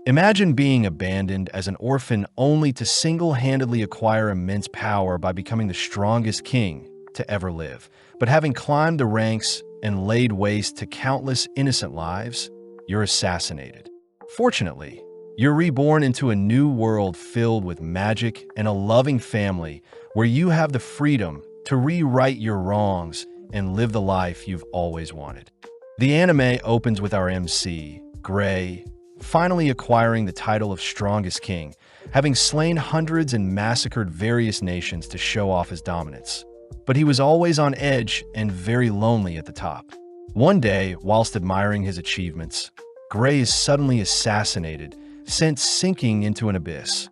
Imagine being abandoned as an orphan only to single-handedly acquire immense power by becoming the strongest king to ever live. But having climbed the ranks and laid waste to countless innocent lives, you're assassinated. Fortunately, you're reborn into a new world filled with magic and a loving family where you have the freedom to rewrite your wrongs and live the life you've always wanted. The anime opens with our MC, Gray, finally acquiring the title of Strongest King, having slain hundreds and massacred various nations to show off his dominance. But he was always on edge and very lonely at the top. One day, whilst admiring his achievements, Gray is suddenly assassinated, sent sinking into an abyss,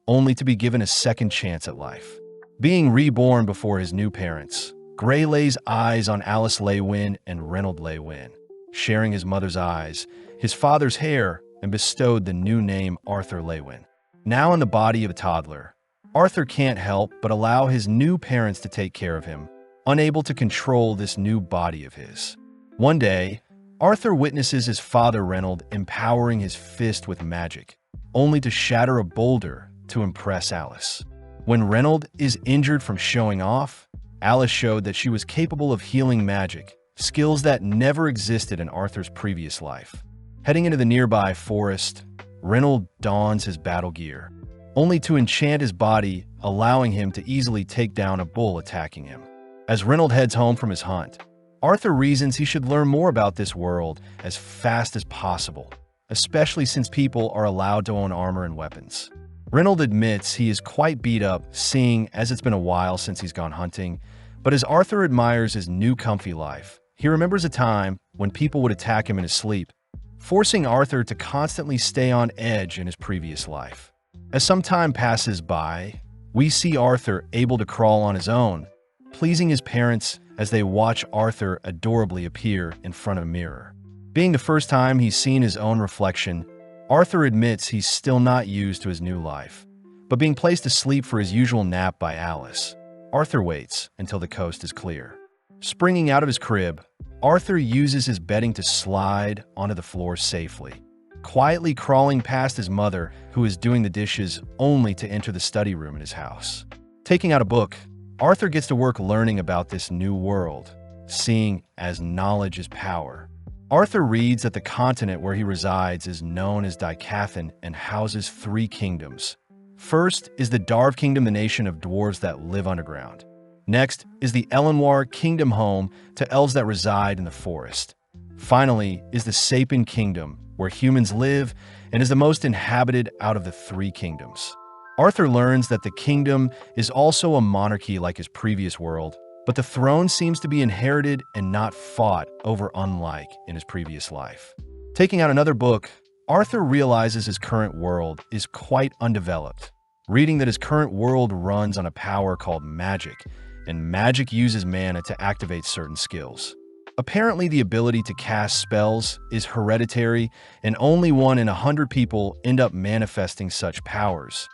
only to be given a second chance at life. Being reborn before his new parents, Gray lays eyes on Alice Lewin and Reynold Lewin, sharing his mother's eyes, his father's hair, and bestowed the new name Arthur Lewin. Now in the body of a toddler, Arthur can't help but allow his new parents to take care of him, unable to control this new body of his. One day, Arthur witnesses his father Reynold empowering his fist with magic, only to shatter a boulder to impress Alice. When Reynold is injured from showing off, Alice showed that she was capable of healing magic, skills that never existed in Arthur's previous life. Heading into the nearby forest, Reynold dons his battle gear, only to enchant his body, allowing him to easily take down a bull attacking him. As Reynold heads home from his hunt, Arthur reasons he should learn more about this world as fast as possible, especially since people are allowed to own armor and weapons. Reynold admits he is quite beat up, seeing as it's been a while since he's gone hunting, but as Arthur admires his new comfy life, he remembers a time when people would attack him in his sleep, forcing Arthur to constantly stay on edge in his previous life. As some time passes by, we see Arthur able to crawl on his own, pleasing his parents as they watch Arthur adorably appear in front of a mirror. Being the first time he's seen his own reflection, Arthur admits he's still not used to his new life. But being placed to sleep for his usual nap by Alice, Arthur waits until the coast is clear. Springing out of his crib, Arthur uses his bedding to slide onto the floor safely, quietly crawling past his mother, who is doing the dishes, only to enter the study room in his house. Taking out a book, Arthur gets to work learning about this new world, seeing as knowledge is power. Arthur reads that the continent where he resides is known as Dicathan and houses 3 kingdoms. First is the Darv Kingdom, the nation of dwarves that live underground. Next is the Elenwar Kingdom, home to elves that reside in the forest. Finally is the Sapin Kingdom, where humans live and is the most inhabited out of the 3 kingdoms. Arthur learns that the kingdom is also a monarchy like his previous world, but the throne seems to be inherited and not fought over, unlike in his previous life. Taking out another book, Arthur realizes his current world is quite undeveloped, reading that his current world runs on a power called magic, and magic uses mana to activate certain skills. Apparently, the ability to cast spells is hereditary, and only 1 in 100 people end up manifesting such powers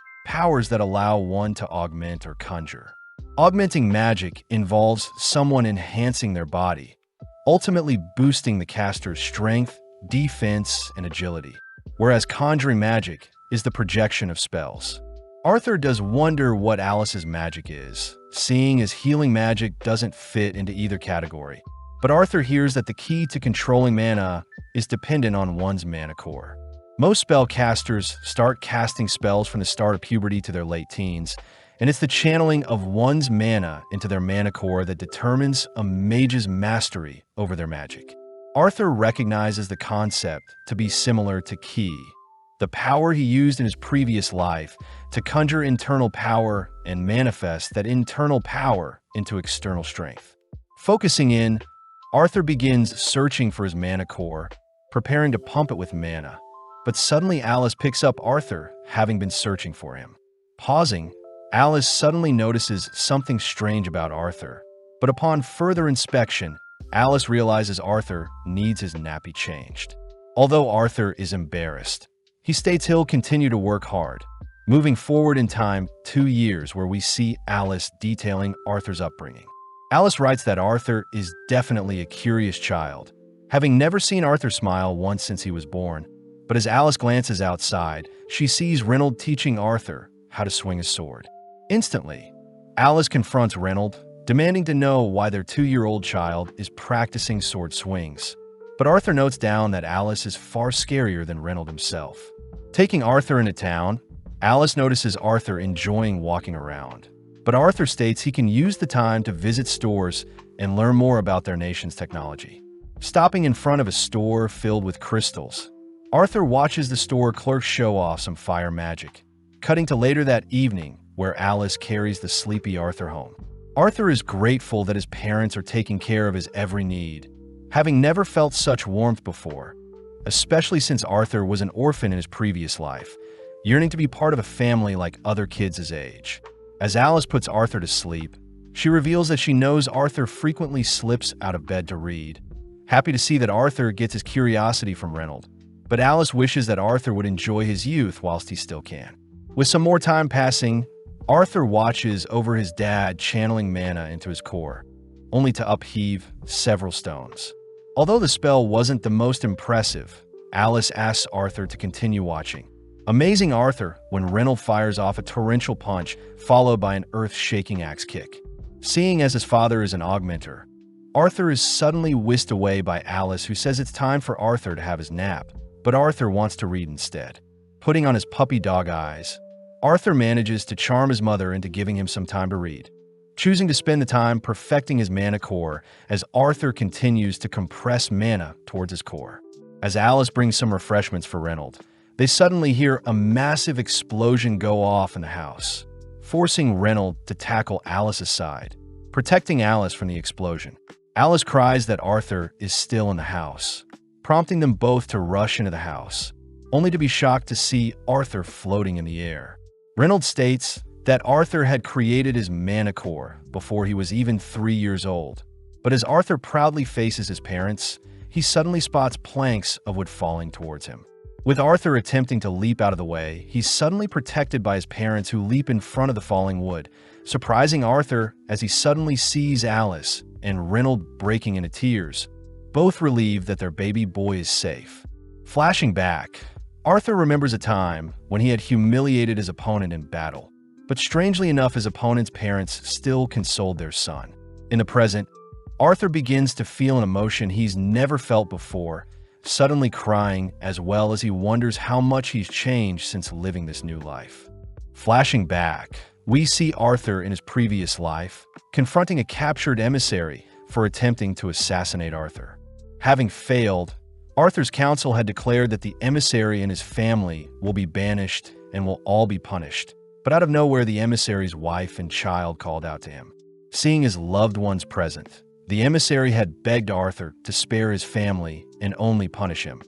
that allow one to augment or conjure. Augmenting magic involves someone enhancing their body, ultimately boosting the caster's strength, defense, and agility, whereas conjuring magic is the projection of spells. Arthur does wonder what Alice's magic is, seeing as healing magic doesn't fit into either category. But Arthur hears that the key to controlling mana is dependent on one's mana core. Most spellcasters start casting spells from the start of puberty to their late teens, and it's the channeling of one's mana into their mana core that determines a mage's mastery over their magic. Arthur recognizes the concept to be similar to Ki, the power he used in his previous life to conjure internal power and manifest that internal power into external strength. Focusing in, Arthur begins searching for his mana core, preparing to pump it with mana. But suddenly Alice picks up Arthur, having been searching for him. Pausing, Alice suddenly notices something strange about Arthur. But upon further inspection, Alice realizes Arthur needs his nappy changed. Although Arthur is embarrassed, he states he'll continue to work hard. Moving forward in time 2 years, where we see Alice detailing Arthur's upbringing. Alice writes that Arthur is definitely a curious child, having never seen Arthur smile once since he was born. But as Alice glances outside, she sees Reynold teaching Arthur how to swing a sword. Instantly, Alice confronts Reynold, demanding to know why their 2-year-old child is practicing sword swings. But Arthur notes down that Alice is far scarier than Reynold himself. Taking Arthur into town, Alice notices Arthur enjoying walking around. But Arthur states he can use the time to visit stores and learn more about their nation's technology. Stopping in front of a store filled with crystals, Arthur watches the store clerk show off some fire magic, cutting to later that evening where Alice carries the sleepy Arthur home. Arthur is grateful that his parents are taking care of his every need, having never felt such warmth before, especially since Arthur was an orphan in his previous life, yearning to be part of a family like other kids his age. As Alice puts Arthur to sleep, she reveals that she knows Arthur frequently slips out of bed to read, happy to see that Arthur gets his curiosity from Reynold. But Alice wishes that Arthur would enjoy his youth whilst he still can. With some more time passing, Arthur watches over his dad channeling mana into his core, only to upheave several stones. Although the spell wasn't the most impressive, Alice asks Arthur to continue watching, amazing Arthur when Reynold fires off a torrential punch followed by an earth-shaking axe kick. Seeing as his father is an augmenter, Arthur is suddenly whisked away by Alice, who says it's time for Arthur to have his nap, but Arthur wants to read instead. Putting on his puppy dog eyes, Arthur manages to charm his mother into giving him some time to read, choosing to spend the time perfecting his mana core as Arthur continues to compress mana towards his core. As Alice brings some refreshments for Reynold, they suddenly hear a massive explosion go off in the house, forcing Reynold to tackle Alice's side, protecting Alice from the explosion. Alice cries that Arthur is still in the house, prompting them both to rush into the house, only to be shocked to see Arthur floating in the air. Reynold states that Arthur had created his mana core before he was even 3 years old. But as Arthur proudly faces his parents, he suddenly spots planks of wood falling towards him. With Arthur attempting to leap out of the way, he's suddenly protected by his parents who leap in front of the falling wood, surprising Arthur as he suddenly sees Alice and Reynold breaking into tears, both relieved that their baby boy is safe. Flashing back, Arthur remembers a time when he had humiliated his opponent in battle, but strangely enough his opponent's parents still consoled their son. In the present, Arthur begins to feel an emotion he's never felt before, suddenly crying as well as he wonders how much he's changed since living this new life. Flashing back, we see Arthur in his previous life, confronting a captured emissary for attempting to assassinate Arthur. Having failed, Arthur's council had declared that the emissary and his family will be banished and will all be punished. But out of nowhere, the emissary's wife and child called out to him. Seeing his loved ones present, the emissary had begged Arthur to spare his family and only punish him.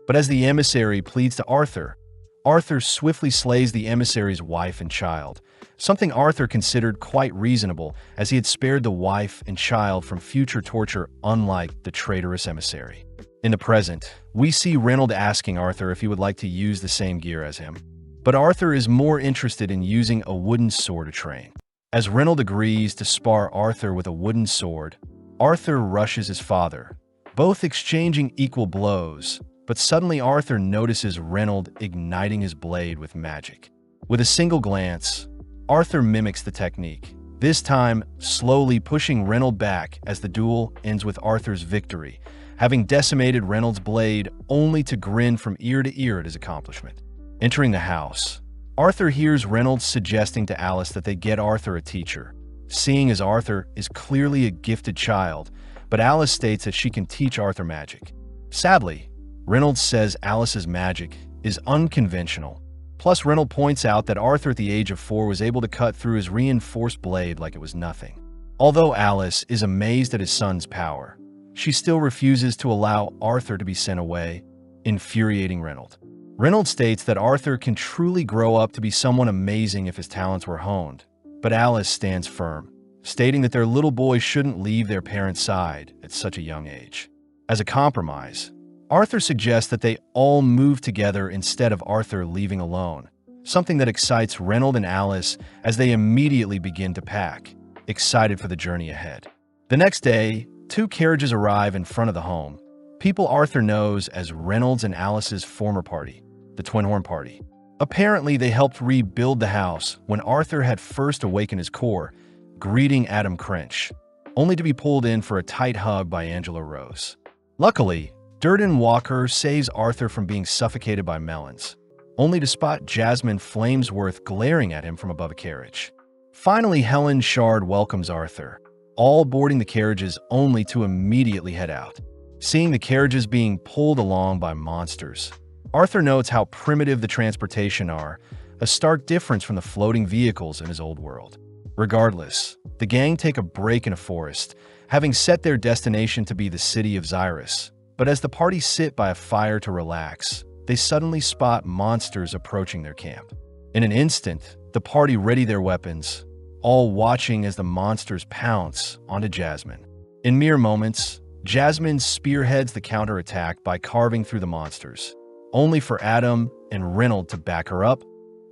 But as the emissary pleads to Arthur, Arthur swiftly slays the emissary's wife and child, something Arthur considered quite reasonable as he had spared the wife and child from future torture, unlike the traitorous emissary. In the present, we see Reynold asking Arthur if he would like to use the same gear as him. But Arthur is more interested in using a wooden sword to train. As Reynold agrees to spar Arthur with a wooden sword, Arthur rushes his father, both exchanging equal blows, but suddenly Arthur notices Reynold igniting his blade with magic. With a single glance, Arthur mimics the technique, this time slowly pushing Reynold back as the duel ends with Arthur's victory, having decimated Reynold's blade only to grin from ear to ear at his accomplishment. Entering the house, Arthur hears Reynold suggesting to Alice that they get Arthur a teacher, seeing as Arthur is clearly a gifted child, but Alice states that she can teach Arthur magic. Sadly, Reynold says Alice's magic is unconventional. Plus, Reynold points out that Arthur at the age of 4 was able to cut through his reinforced blade like it was nothing. Although Alice is amazed at his son's power, she still refuses to allow Arthur to be sent away, infuriating Reynold. Reynold states that Arthur can truly grow up to be someone amazing if his talents were honed, but Alice stands firm, stating that their little boy shouldn't leave their parents' side at such a young age. As a compromise, Arthur suggests that they all move together instead of Arthur leaving alone, something that excites Reynold and Alice as they immediately begin to pack, excited for the journey ahead. The next day, 2 carriages arrive in front of the home, people Arthur knows as Reynolds and Alice's former party, the Twin Horn Party. Apparently, they helped rebuild the house when Arthur had first awakened his core, greeting Adam Crinch, only to be pulled in for a tight hug by Angela Rose. Luckily, Durden Walker saves Arthur from being suffocated by melons, only to spot Jasmine Flamesworth glaring at him from above a carriage. Finally, Helen Shard welcomes Arthur, all boarding the carriages only to immediately head out. Seeing the carriages being pulled along by monsters, Arthur notes how primitive the transportation are, a stark difference from the floating vehicles in his old world. Regardless, the gang take a break in a forest, having set their destination to be the city of Xyrus. But as the party sit by a fire to relax, they suddenly spot monsters approaching their camp. In an instant, the party ready their weapons, all watching as the monsters pounce onto Jasmine. In mere moments, Jasmine spearheads the counterattack by carving through the monsters, only for Adam and Reynolds to back her up,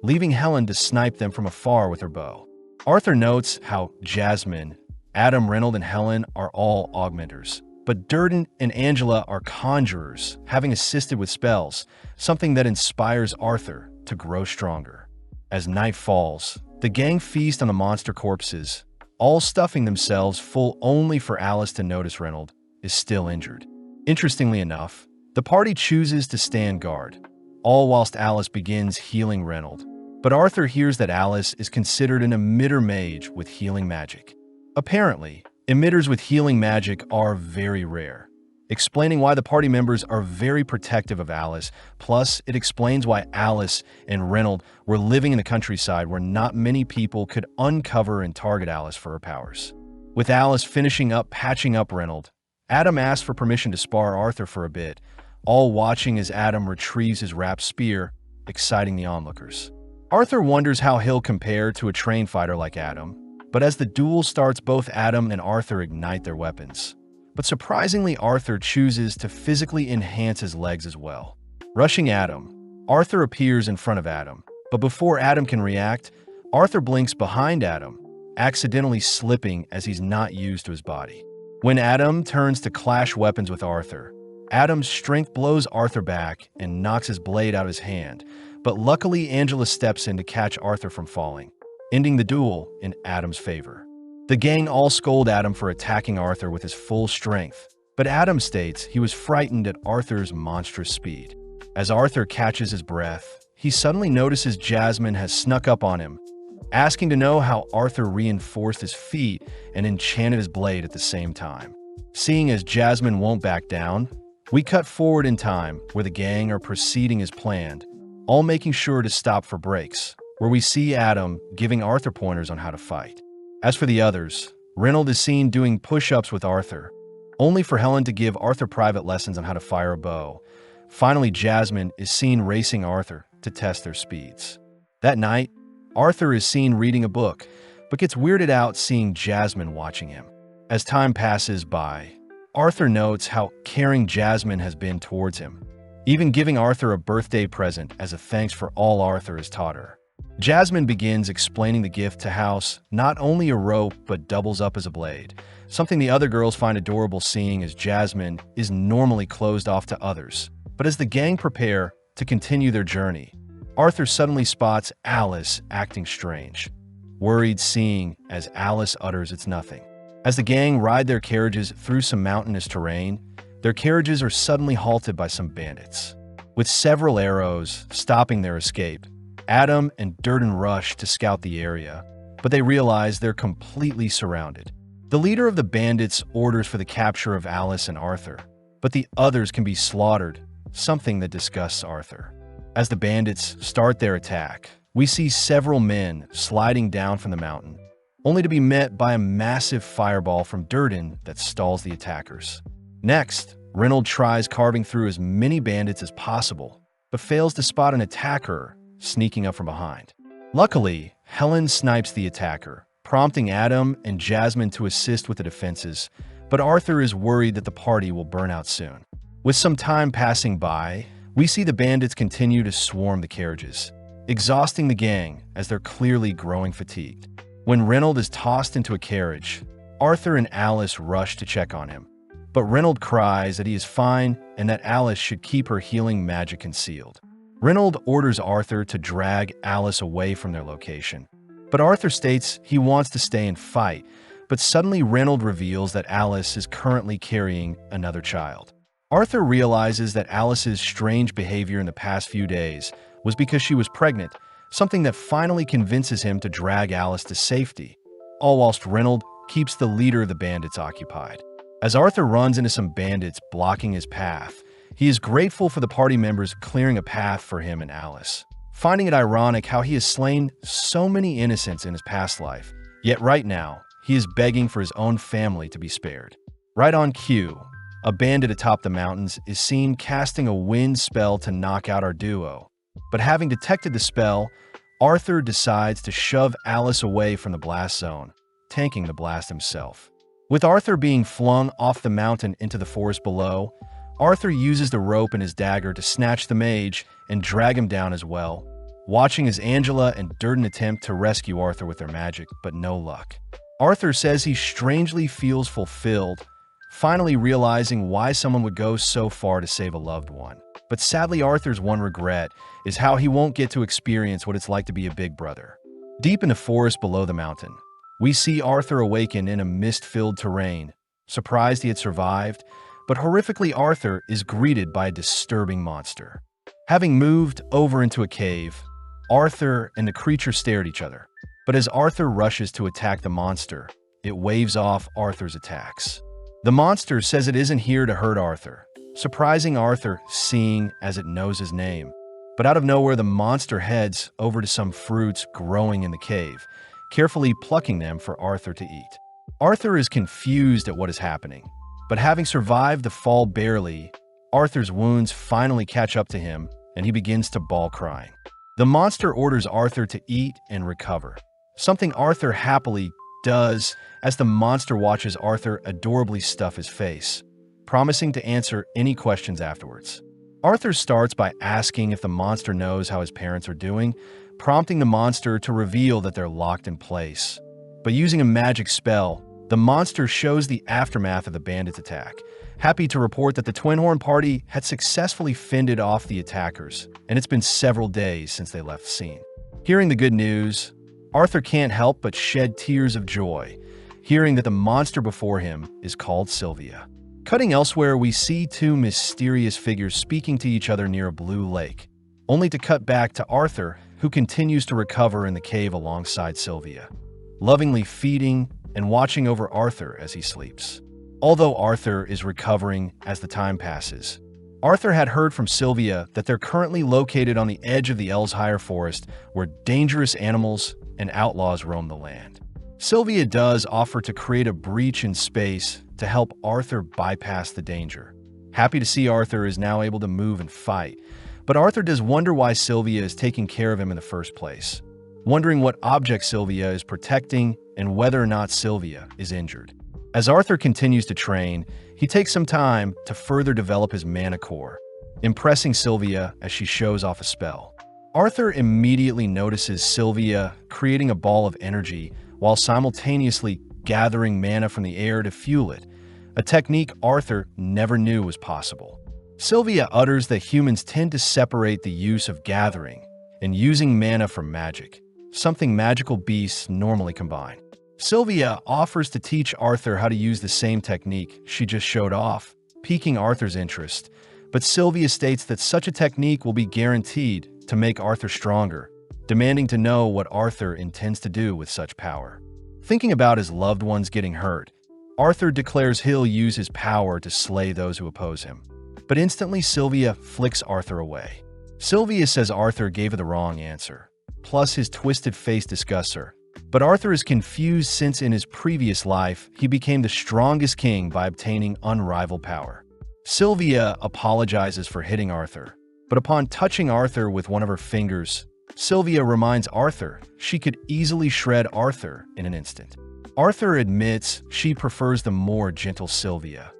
leaving Helen to snipe them from afar with her bow. Arthur notes how Jasmine, Adam, Reynolds, and Helen are all augmenters, but Durden and Angela are conjurers, having assisted with spells, something that inspires Arthur to grow stronger. As night falls, the gang feast on the monster corpses, all stuffing themselves full only for Alice to notice Reynolds is still injured. Interestingly enough, the party chooses to stand guard, all whilst Alice begins healing Reynolds. But Arthur hears that Alice is considered an emitter mage with healing magic. Apparently, emitters with healing magic are very rare, explaining why the party members are very protective of Alice. Plus, it explains why Alice and Reynolds were living in the countryside where not many people could uncover and target Alice for her powers. With Alice finishing up patching up Reynolds, Adam asks for permission to spar Arthur for a bit, all watching as Adam retrieves his wrapped spear, exciting the onlookers. Arthur wonders how he'll compare to a trained fighter like Adam, but as the duel starts, both Adam and Arthur ignite their weapons. But surprisingly, Arthur chooses to physically enhance his legs as well. Rushing Adam, Arthur appears in front of Adam, but before Adam can react, Arthur blinks behind Adam, accidentally slipping as he's not used to his body. When Adam turns to clash weapons with Arthur, Adam's strength blows Arthur back and knocks his blade out of his hand, but luckily Angela steps in to catch Arthur from falling, ending the duel in Adam's favor. The gang all scold Adam for attacking Arthur with his full strength, but Adam states he was frightened at Arthur's monstrous speed. As Arthur catches his breath, he suddenly notices Jasmine has snuck up on him, asking to know how Arthur reinforced his feat and enchanted his blade at the same time. Seeing as Jasmine won't back down, we cut forward in time where the gang are proceeding as planned, all making sure to stop for breaks, where we see Adam giving Arthur pointers on how to fight. As for the others, Reynolds is seen doing push-ups with Arthur, only for Helen to give Arthur private lessons on how to fire a bow. Finally, Jasmine is seen racing Arthur to test their speeds. That night, Arthur is seen reading a book, but gets weirded out seeing Jasmine watching him. As time passes by, Arthur notes how caring Jasmine has been towards him, even giving Arthur a birthday present as a thanks for all Arthur has taught her. Jasmine begins explaining the gift to House, not only a rope but doubles up as a blade, something the other girls find adorable seeing as Jasmine is normally closed off to others. But as the gang prepare to continue their journey, Arthur suddenly spots Alice acting strange, worried seeing as Alice utters it's nothing. As the gang ride their carriages through some mountainous terrain, their carriages are suddenly halted by some bandits. With several arrows stopping their escape, Adam and Durden rush to scout the area, but they realize they're completely surrounded. The leader of the bandits orders for the capture of Alice and Arthur, but the others can be slaughtered, something that disgusts Arthur. As the bandits start their attack, we see several men sliding down from the mountain, only to be met by a massive fireball from Durden that stalls the attackers. Next, Reynolds tries carving through as many bandits as possible, but fails to spot an attacker sneaking up from behind. Luckily, Helen snipes the attacker, prompting Adam and Jasmine to assist with the defenses, but Arthur is worried that the party will burn out soon. With some time passing by, we see the bandits continue to swarm the carriages, exhausting the gang as they're clearly growing fatigued. When Reynolds is tossed into a carriage, Arthur and Alice rush to check on him, But Reynold cries that he is fine and that Alice should keep her healing magic concealed. Reynold orders Arthur to drag Alice away from their location. But Arthur states he wants to stay and fight, but suddenly Reynold reveals that Alice is currently carrying another child. Arthur realizes that Alice's strange behavior in the past few days was because she was pregnant, something that finally convinces him to drag Alice to safety, all whilst Reynold keeps the leader of the bandits occupied. As Arthur runs into some bandits blocking his path, he is grateful for the party members clearing a path for him and Alice, finding it ironic how he has slain so many innocents in his past life, yet right now, he is begging for his own family to be spared. Right on cue, a bandit atop the mountains is seen casting a wind spell to knock out our duo. But having detected the spell, Arthur decides to shove Alice away from the blast zone, tanking the blast himself. With Arthur being flung off the mountain into the forest below, Arthur uses the rope and his dagger to snatch the mage and drag him down as well, watching as Angela and Durden attempt to rescue Arthur with their magic, but no luck. Arthur says he strangely feels fulfilled, finally realizing why someone would go so far to save a loved one. But sadly, Arthur's one regret is how he won't get to experience what it's like to be a big brother. Deep in the forest below the mountain, we see Arthur awaken in a mist-filled terrain, surprised he had survived, but horrifically Arthur is greeted by a disturbing monster. Having moved over into a cave, Arthur and the creature stare at each other. But as Arthur rushes to attack the monster, it waves off Arthur's attacks. The monster says it isn't here to hurt Arthur, surprising Arthur seeing as it knows his name. But out of nowhere, the monster heads over to some fruits growing in the cave, carefully plucking them for Arthur to eat. Arthur is confused at what is happening, but having survived the fall barely, Arthur's wounds finally catch up to him and he begins to bawl crying. The monster orders Arthur to eat and recover, something Arthur happily does as the monster watches Arthur adorably stuff his face, promising to answer any questions afterwards. Arthur starts by asking if the monster knows how his parents are doing, prompting the monster to reveal that they're locked in place. But using a magic spell, the monster shows the aftermath of the bandits' attack, happy to report that the Twin Horn party had successfully fended off the attackers, and it's been several days since they left the scene. Hearing the good news, Arthur can't help but shed tears of joy, hearing that the monster before him is called Sylvia. Cutting elsewhere, we see two mysterious figures speaking to each other near a blue lake, only to cut back to Arthur, who continues to recover in the cave alongside Sylvia, lovingly feeding and watching over Arthur as he sleeps. Although Arthur is recovering as the time passes, Arthur had heard from Sylvia that they're currently located on the edge of the Elshire Forest, where dangerous animals and outlaws roam the land. Sylvia does offer to create a breach in space to help Arthur bypass the danger. Happy to see Arthur is now able to move and fight, but Arthur does wonder why Sylvia is taking care of him in the first place, wondering what object Sylvia is protecting and whether or not Sylvia is injured. As Arthur continues to train, he takes some time to further develop his mana core, impressing Sylvia as she shows off a spell. Arthur immediately notices Sylvia creating a ball of energy while simultaneously gathering mana from the air to fuel it, a technique Arthur never knew was possible. Sylvia utters that humans tend to separate the use of gathering and using mana from magic, something magical beasts normally combine. Sylvia offers to teach Arthur how to use the same technique she just showed off, piquing Arthur's interest, but Sylvia states that such a technique will be guaranteed to make Arthur stronger, demanding to know what Arthur intends to do with such power. Thinking about his loved ones getting hurt, Arthur declares he'll use his power to slay those who oppose him. But instantly Sylvia flicks Arthur away. Sylvia says Arthur gave her the wrong answer, plus his twisted face disgusts her. But Arthur is confused since in his previous life, he became the strongest king by obtaining unrivaled power. Sylvia apologizes for hitting Arthur, but upon touching Arthur with one of her fingers, Sylvia reminds Arthur she could easily shred Arthur in an instant. Arthur admits she prefers the more gentle Sylvia,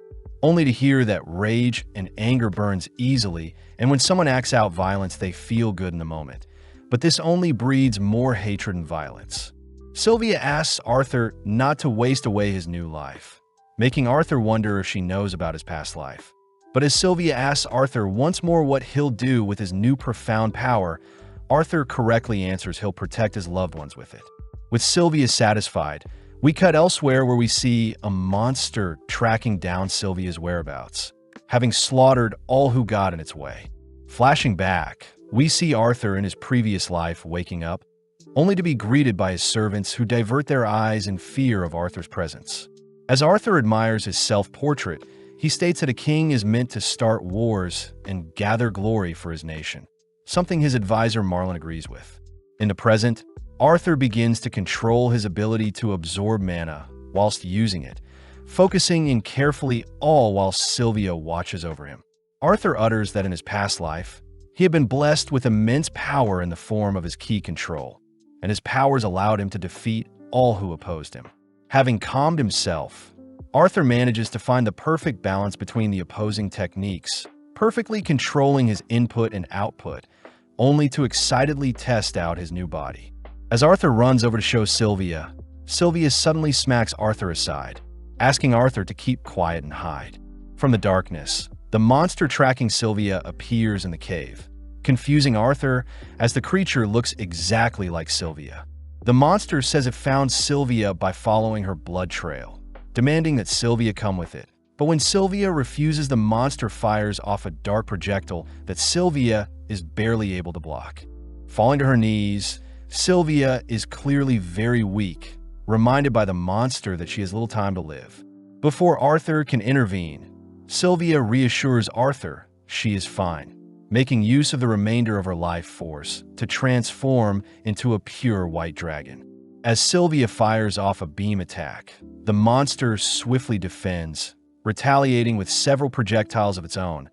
only to hear that rage and anger burns easily, and when someone acts out violence, they feel good in the moment. But this only breeds more hatred and violence. Sylvia asks Arthur not to waste away his new life, making Arthur wonder if she knows about his past life. But as Sylvia asks Arthur once more what he'll do with his new profound power, Arthur correctly answers he'll protect his loved ones with it. With Sylvia satisfied, we cut elsewhere where we see a monster tracking down Sylvia's whereabouts, having slaughtered all who got in its way. Flashing back, we see Arthur in his previous life waking up, only to be greeted by his servants who divert their eyes in fear of Arthur's presence. As Arthur admires his self-portrait, he states that a king is meant to start wars and gather glory for his nation, something his advisor Marlin agrees with. In the present, Arthur begins to control his ability to absorb mana whilst using it, focusing in carefully all while Sylvia watches over him. Arthur utters that in his past life, he had been blessed with immense power in the form of his key control, and his powers allowed him to defeat all who opposed him. Having calmed himself, Arthur manages to find the perfect balance between the opposing techniques, perfectly controlling his input and output, only to excitedly test out his new body. As Arthur runs over to show Sylvia, Sylvia suddenly smacks Arthur aside, asking Arthur to keep quiet and hide. From the darkness, the monster tracking Sylvia appears in the cave, confusing Arthur as the creature looks exactly like Sylvia. The monster says it found Sylvia by following her blood trail, demanding that Sylvia come with it. But when Sylvia refuses, the monster fires off a dark projectile that Sylvia is barely able to block. Falling to her knees, Sylvia is clearly very weak, reminded by the monster that she has little time to live. Before Arthur can intervene, Sylvia reassures Arthur she is fine, making use of the remainder of her life force to transform into a pure white dragon. As Sylvia fires off a beam attack, the monster swiftly defends, retaliating with several projectiles of its own,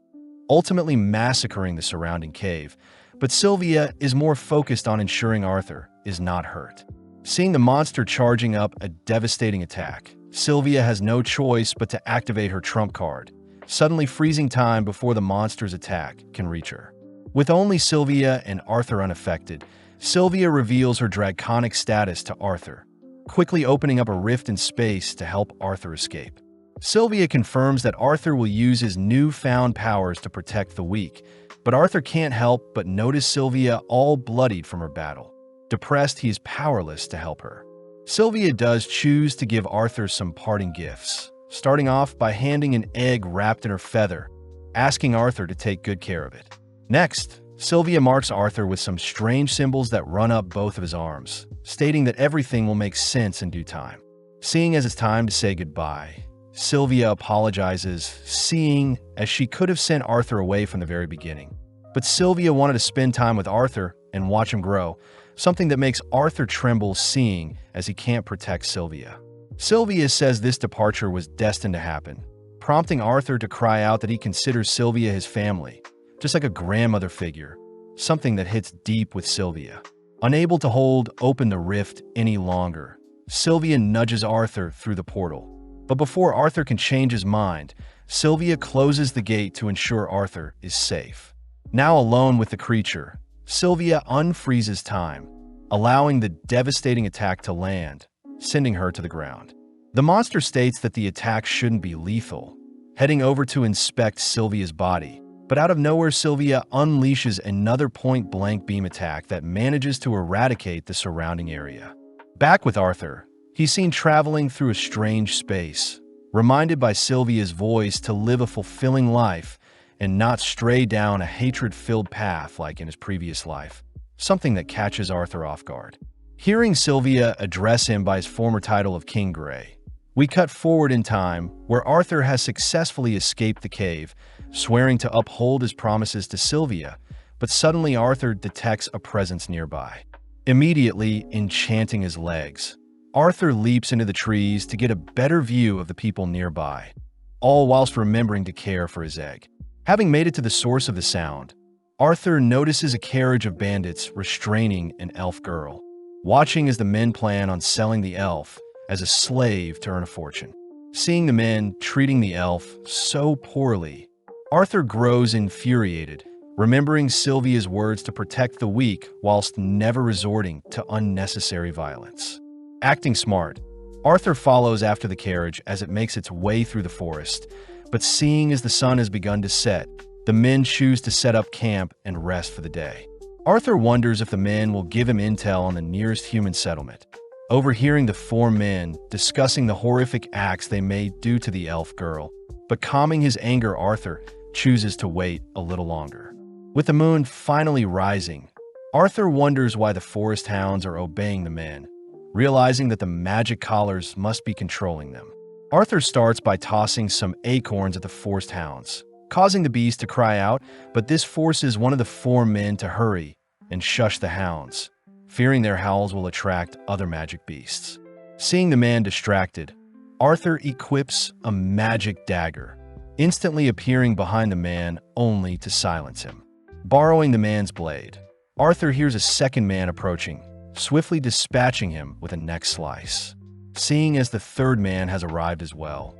ultimately massacring the surrounding cave. But Sylvia is more focused on ensuring Arthur is not hurt. Seeing the monster charging up a devastating attack, Sylvia has no choice but to activate her trump card, suddenly freezing time before the monster's attack can reach her. With only Sylvia and Arthur unaffected, Sylvia reveals her draconic status to Arthur, quickly opening up a rift in space to help Arthur escape. Sylvia confirms that Arthur will use his newfound powers to protect the weak, but Arthur can't help but notice Sylvia all bloodied from her battle. Depressed, he is powerless to help her. Sylvia does choose to give Arthur some parting gifts, starting off by handing an egg wrapped in her feather, asking Arthur to take good care of it. Next, Sylvia marks Arthur with some strange symbols that run up both of his arms, stating that everything will make sense in due time. Seeing as it's time to say goodbye, Sylvia apologizes, seeing as she could have sent Arthur away from the very beginning. But Sylvia wanted to spend time with Arthur and watch him grow, something that makes Arthur tremble seeing as he can't protect Sylvia. Sylvia says this departure was destined to happen, prompting Arthur to cry out that he considers Sylvia his family, just like a grandmother figure, something that hits deep with Sylvia. Unable to hold open the rift any longer, Sylvia nudges Arthur through the portal. But before Arthur can change his mind, Sylvia closes the gate to ensure Arthur is safe. Now alone with the creature, Sylvia unfreezes time, allowing the devastating attack to land, sending her to the ground. The monster states that the attack shouldn't be lethal, heading over to inspect Sylvia's body. But out of nowhere, Sylvia unleashes another point-blank beam attack that manages to eradicate the surrounding area. Back with Arthur, he's seen traveling through a strange space, reminded by Sylvia's voice to live a fulfilling life and not stray down a hatred-filled path like in his previous life, something that catches Arthur off guard. Hearing Sylvia address him by his former title of King Grey, we cut forward in time where Arthur has successfully escaped the cave, swearing to uphold his promises to Sylvia, but suddenly Arthur detects a presence nearby. Immediately enchanting his legs, Arthur leaps into the trees to get a better view of the people nearby, all whilst remembering to care for his egg. Having made it to the source of the sound, Arthur notices a carriage of bandits restraining an elf girl, watching as the men plan on selling the elf as a slave to earn a fortune. Seeing the men treating the elf so poorly, Arthur grows infuriated, remembering Sylvia's words to protect the weak whilst never resorting to unnecessary violence. Acting smart, Arthur follows after the carriage as it makes its way through the forest, but seeing as the sun has begun to set, the men choose to set up camp and rest for the day. Arthur wonders if the men will give him intel on the nearest human settlement. Overhearing the four men discussing the horrific acts they may do to the elf girl, but calming his anger, Arthur chooses to wait a little longer. With the moon finally rising, Arthur wonders why the forest hounds are obeying the men, realizing that the magic collars must be controlling them. Arthur starts by tossing some acorns at the forest hounds, causing the beast to cry out, but this forces one of the four men to hurry and shush the hounds, fearing their howls will attract other magic beasts. Seeing the man distracted, Arthur equips a magic dagger, instantly appearing behind the man only to silence him. Borrowing the man's blade, Arthur hears a second man approaching, swiftly dispatching him with a neck slice. Seeing as the third man has arrived as well,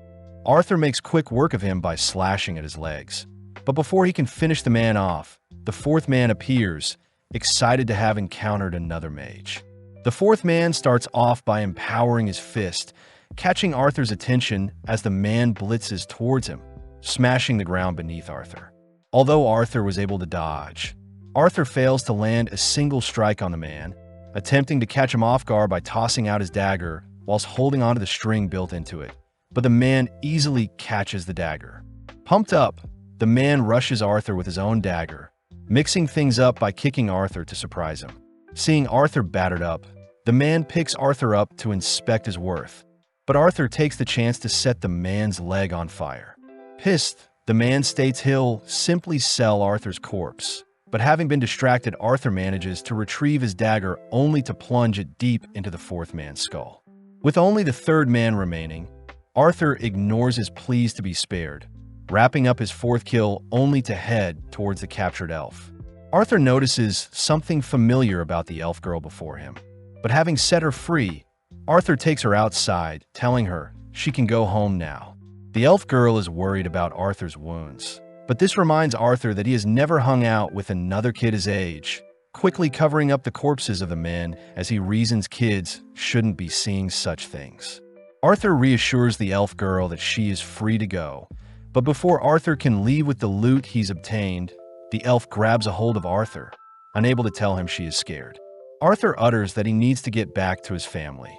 Arthur makes quick work of him by slashing at his legs. But before he can finish the man off, the fourth man appears, excited to have encountered another mage. The fourth man starts off by empowering his fist, catching Arthur's attention as the man blitzes towards him, smashing the ground beneath Arthur. Although Arthur was able to dodge, Arthur fails to land a single strike on the man, attempting to catch him off guard by tossing out his dagger whilst holding onto the string built into it. But the man easily catches the dagger. Pumped up, the man rushes Arthur with his own dagger, mixing things up by kicking Arthur to surprise him. Seeing Arthur battered up, the man picks Arthur up to inspect his worth, but Arthur takes the chance to set the man's leg on fire. Pissed, the man states he'll simply sell Arthur's corpse, but having been distracted, Arthur manages to retrieve his dagger only to plunge it deep into the fourth man's skull. With only the third man remaining, Arthur ignores his pleas to be spared, wrapping up his fourth kill only to head towards the captured elf. Arthur notices something familiar about the elf girl before him, but having set her free, Arthur takes her outside, telling her she can go home now. The elf girl is worried about Arthur's wounds, but this reminds Arthur that he has never hung out with another kid his age, quickly covering up the corpses of the men as he reasons kids shouldn't be seeing such things. Arthur reassures the elf girl that she is free to go, but before Arthur can leave with the loot he's obtained, the elf grabs a hold of Arthur, unable to tell him she is scared. Arthur utters that he needs to get back to his family,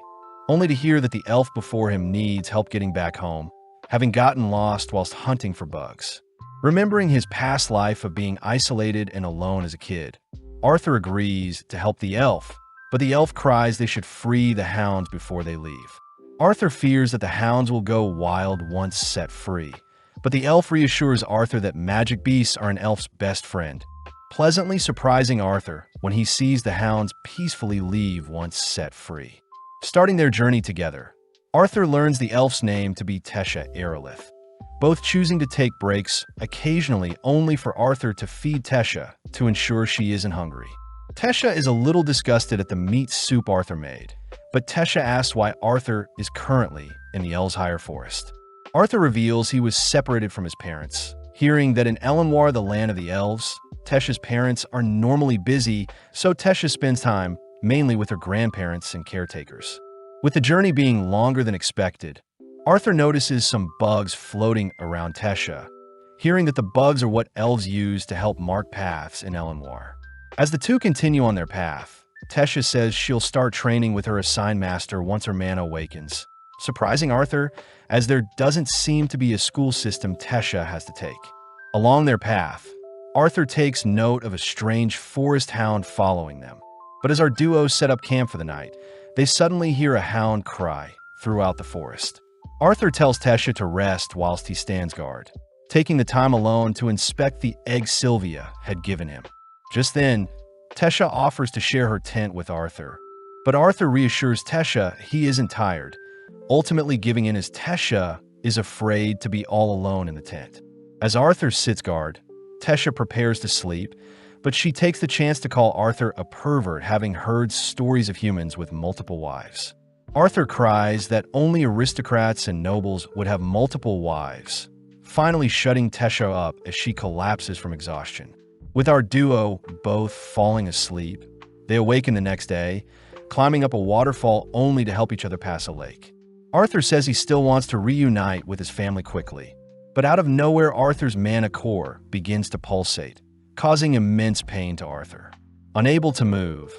only to hear that the elf before him needs help getting back home, having gotten lost whilst hunting for bugs. Remembering his past life of being isolated and alone as a kid, Arthur agrees to help the elf, but the elf cries they should free the hounds before they leave. Arthur fears that the hounds will go wild once set free, but the elf reassures Arthur that magic beasts are an elf's best friend, pleasantly surprising Arthur when he sees the hounds peacefully leave once set free. Starting their journey together, Arthur learns the elf's name to be Tesha Aerolith, both choosing to take breaks occasionally only for Arthur to feed Tesha to ensure she isn't hungry. Tesha is a little disgusted at the meat soup Arthur made, but Tesha asks why Arthur is currently in the Elshire Forest. Arthur reveals he was separated from his parents, hearing that in Elenoir, the land of the elves, Tesha's parents are normally busy, so Tesha spends time mainly with her grandparents and caretakers. With the journey being longer than expected, Arthur notices some bugs floating around Tesha, hearing that the bugs are what elves use to help mark paths in Elenoir. As the two continue on their path, Tesha says she'll start training with her assigned master once her mana awakens, surprising Arthur as there doesn't seem to be a school system Tesha has to take. Along their path, Arthur takes note of a strange forest hound following them. But as our duo set up camp for the night, they suddenly hear a hound cry throughout the forest. Arthur tells Tesha to rest whilst he stands guard, taking the time alone to inspect the egg Sylvia had given him. Just then, Tesha offers to share her tent with Arthur, but Arthur reassures Tesha he isn't tired, ultimately giving in as Tesha is afraid to be all alone in the tent. As Arthur sits guard, Tesha prepares to sleep, but she takes the chance to call Arthur a pervert, having heard stories of humans with multiple wives. Arthur cries that only aristocrats and nobles would have multiple wives, finally shutting Tesha up as she collapses from exhaustion. With our duo both falling asleep, they awaken the next day, climbing up a waterfall only to help each other pass a lake. Arthur says he still wants to reunite with his family quickly, but out of nowhere Arthur's mana core begins to pulsate, causing immense pain to Arthur. Unable to move,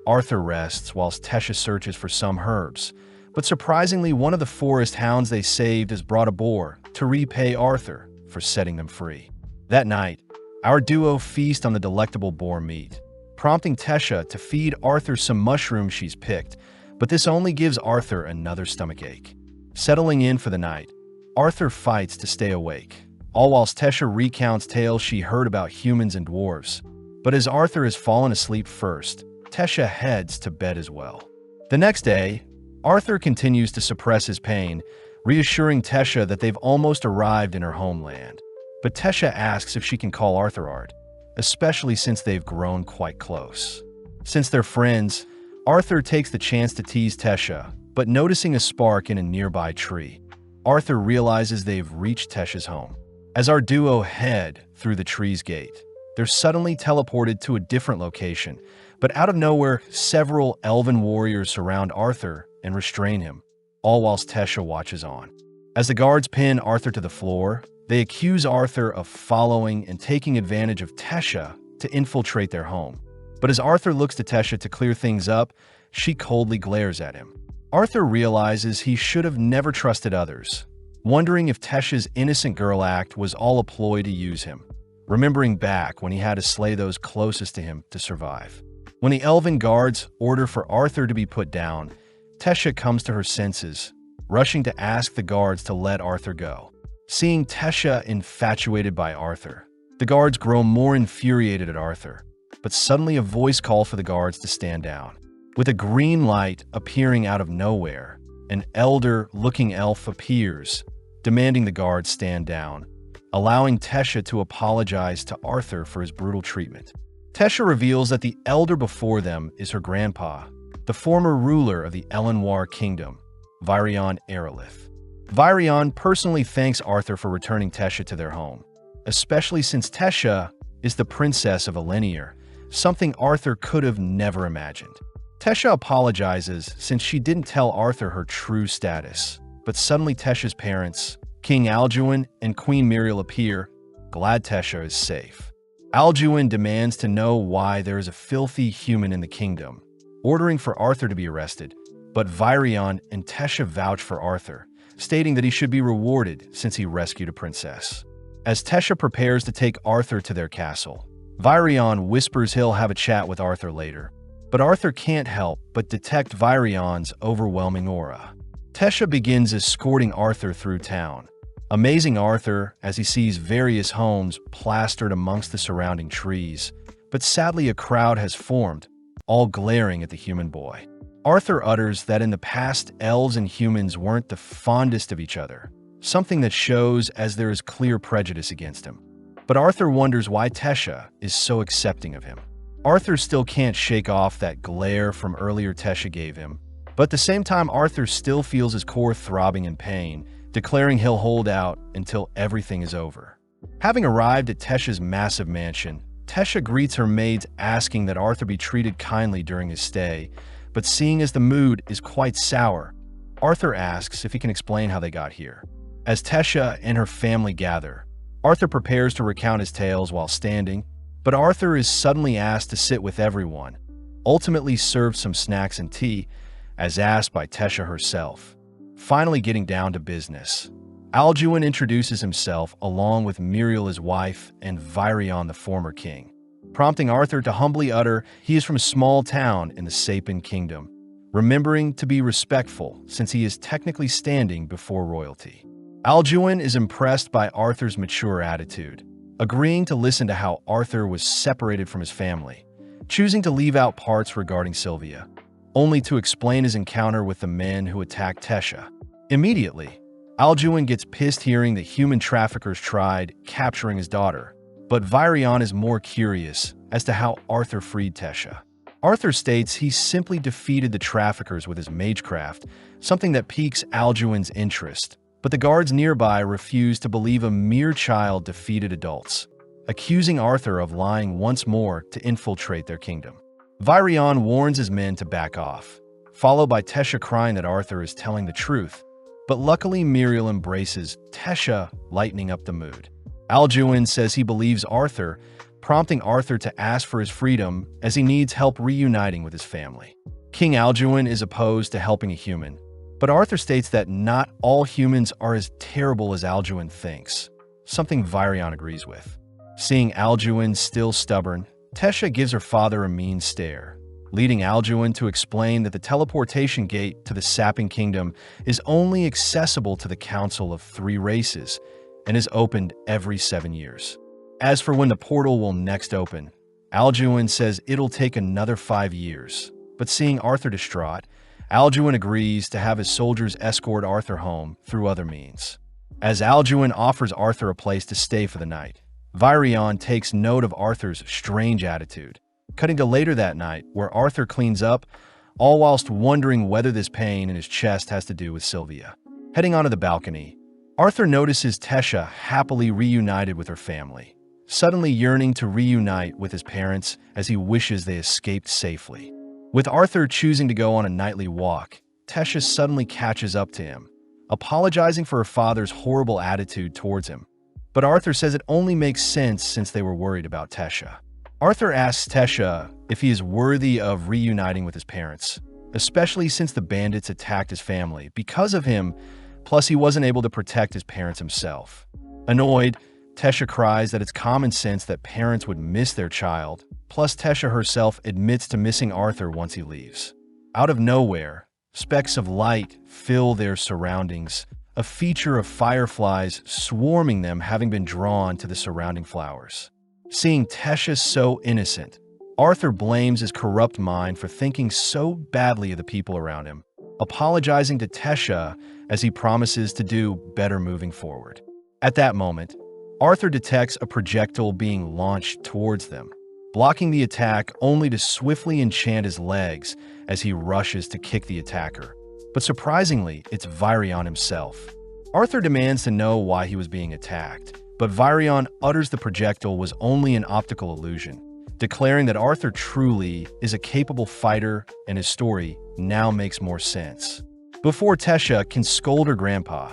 Arthur rests whilst Tesha searches for some herbs, but surprisingly one of the forest hounds they saved has brought a boar to repay Arthur for setting them free. That night, our duo feast on the delectable boar meat, prompting Tesha to feed Arthur some mushrooms she's picked, but this only gives Arthur another stomachache. Settling in for the night, Arthur fights to stay awake, all whilst Tesha recounts tales she heard about humans and dwarves. But as Arthur has fallen asleep first, Tesha heads to bed as well. The next day, Arthur continues to suppress his pain, reassuring Tesha that they've almost arrived in her homeland. But Tesha asks if she can call Arthur Art, especially since they've grown quite close. Since they're friends, Arthur takes the chance to tease Tesha, but noticing a spark in a nearby tree, Arthur realizes they've reached Tesha's home. As our duo head through the tree's gate, they're suddenly teleported to a different location, but out of nowhere, several elven warriors surround Arthur and restrain him, all whilst Tesha watches on. As the guards pin Arthur to the floor, they accuse Arthur of following and taking advantage of Tesha to infiltrate their home. But as Arthur looks to Tesha to clear things up, she coldly glares at him. Arthur realizes he should have never trusted others, wondering if Tesha's innocent girl act was all a ploy to use him, remembering back when he had to slay those closest to him to survive. When the elven guards order for Arthur to be put down, Tesha comes to her senses, rushing to ask the guards to let Arthur go. Seeing Tesha infatuated by Arthur, the guards grow more infuriated at Arthur, but suddenly a voice calls for the guards to stand down. With a green light appearing out of nowhere, an elder-looking elf appears, demanding the guards stand down, allowing Tesha to apologize to Arthur for his brutal treatment. Tesha reveals that the elder before them is her grandpa, the former ruler of the Elenwar kingdom, Virion Aerolith. Virion personally thanks Arthur for returning Tesha to their home, especially since Tesha is the princess of Elenier, something Arthur could have never imagined. Tesha apologizes since she didn't tell Arthur her true status, but suddenly Tesha's parents, King Alduin and Queen Muriel appear, glad Tesha is safe. Alduin demands to know why there is a filthy human in the kingdom, ordering for Arthur to be arrested, but Virion and Tesha vouch for Arthur, stating that he should be rewarded since he rescued a princess. As Tesha prepares to take Arthur to their castle, Virion whispers he'll have a chat with Arthur later, but Arthur can't help but detect Virion's overwhelming aura. Tesha begins escorting Arthur through town, amazing Arthur as he sees various homes plastered amongst the surrounding trees, but sadly a crowd has formed, all glaring at the human boy. Arthur utters that in the past elves and humans weren't the fondest of each other, something that shows as there is clear prejudice against him. But Arthur wonders why Tesha is so accepting of him. Arthur still can't shake off that glare from earlier Tesha gave him, but at the same time Arthur still feels his core throbbing in pain, declaring he'll hold out until everything is over. Having arrived at Tesha's massive mansion, Tesha greets her maids asking that Arthur be treated kindly during his stay, but seeing as the mood is quite sour, Arthur asks if he can explain how they got here. As Tesha and her family gather, Arthur prepares to recount his tales while standing, but Arthur is suddenly asked to sit with everyone, ultimately served some snacks and tea, as asked by Tesha herself. Finally getting down to business, Alduin introduces himself along with Muriel his wife and Virion the former king, prompting Arthur to humbly utter he is from a small town in the Sapin kingdom, remembering to be respectful since he is technically standing before royalty. Alduin is impressed by Arthur's mature attitude, agreeing to listen to how Arthur was separated from his family, choosing to leave out parts regarding Sylvia, only to explain his encounter with the men who attacked Tesha. Immediately, Alduin gets pissed hearing that human traffickers tried capturing his daughter, but Virion is more curious as to how Arthur freed Tesha. Arthur states he simply defeated the traffickers with his magecraft, something that piques Alduin's interest, but the guards nearby refuse to believe a mere child defeated adults, accusing Arthur of lying once more to infiltrate their kingdom. Virion warns his men to back off, followed by Tesha crying that Arthur is telling the truth, But luckily Muriel embraces Tesha, lightening up the mood. Alduin says he believes Arthur, prompting Arthur to ask for his freedom as he needs help reuniting with his family. King Alduin is opposed to helping a human, but Arthur states that not all humans are as terrible as Alduin thinks, something Virion agrees with. Seeing Alduin still stubborn, Tesha gives her father a mean stare, leading Alduin to explain that the teleportation gate to the Sapping Kingdom is only accessible to the Council of 3 Races and is opened every 7 years. As for when the portal will next open, Alduin says it'll take another 5 years, but seeing Arthur distraught, Alduin agrees to have his soldiers escort Arthur home through other means. As Alduin offers Arthur a place to stay for the night, Virion takes note of Arthur's strange attitude, cutting to later that night where Arthur cleans up, all whilst wondering whether this pain in his chest has to do with Sylvia. Heading onto the balcony, Arthur notices Tesha happily reunited with her family, suddenly yearning to reunite with his parents as he wishes they escaped safely. With Arthur choosing to go on a nightly walk, Tesha suddenly catches up to him, apologizing for her father's horrible attitude towards him. But Arthur says it only makes sense since they were worried about Tesha. Arthur asks Tesha if he is worthy of reuniting with his parents, especially since the bandits attacked his family because of him, plus he wasn't able to protect his parents himself. Annoyed, Tesha cries that it's common sense that parents would miss their child, plus Tesha herself admits to missing Arthur once he leaves. Out of nowhere, specks of light fill their surroundings, a feature of fireflies swarming them having been drawn to the surrounding flowers. Seeing Tesha so innocent, Arthur blames his corrupt mind for thinking so badly of the people around him, apologizing to Tesha as he promises to do better moving forward. At that moment, Arthur detects a projectile being launched towards them, blocking the attack only to swiftly enchant his legs as he rushes to kick the attacker. But surprisingly, it's Virion himself. Arthur demands to know why he was being attacked, but Virion utters the projectile was only an optical illusion, declaring that Arthur truly is a capable fighter and his story now makes more sense. Before Tesha can scold her grandpa,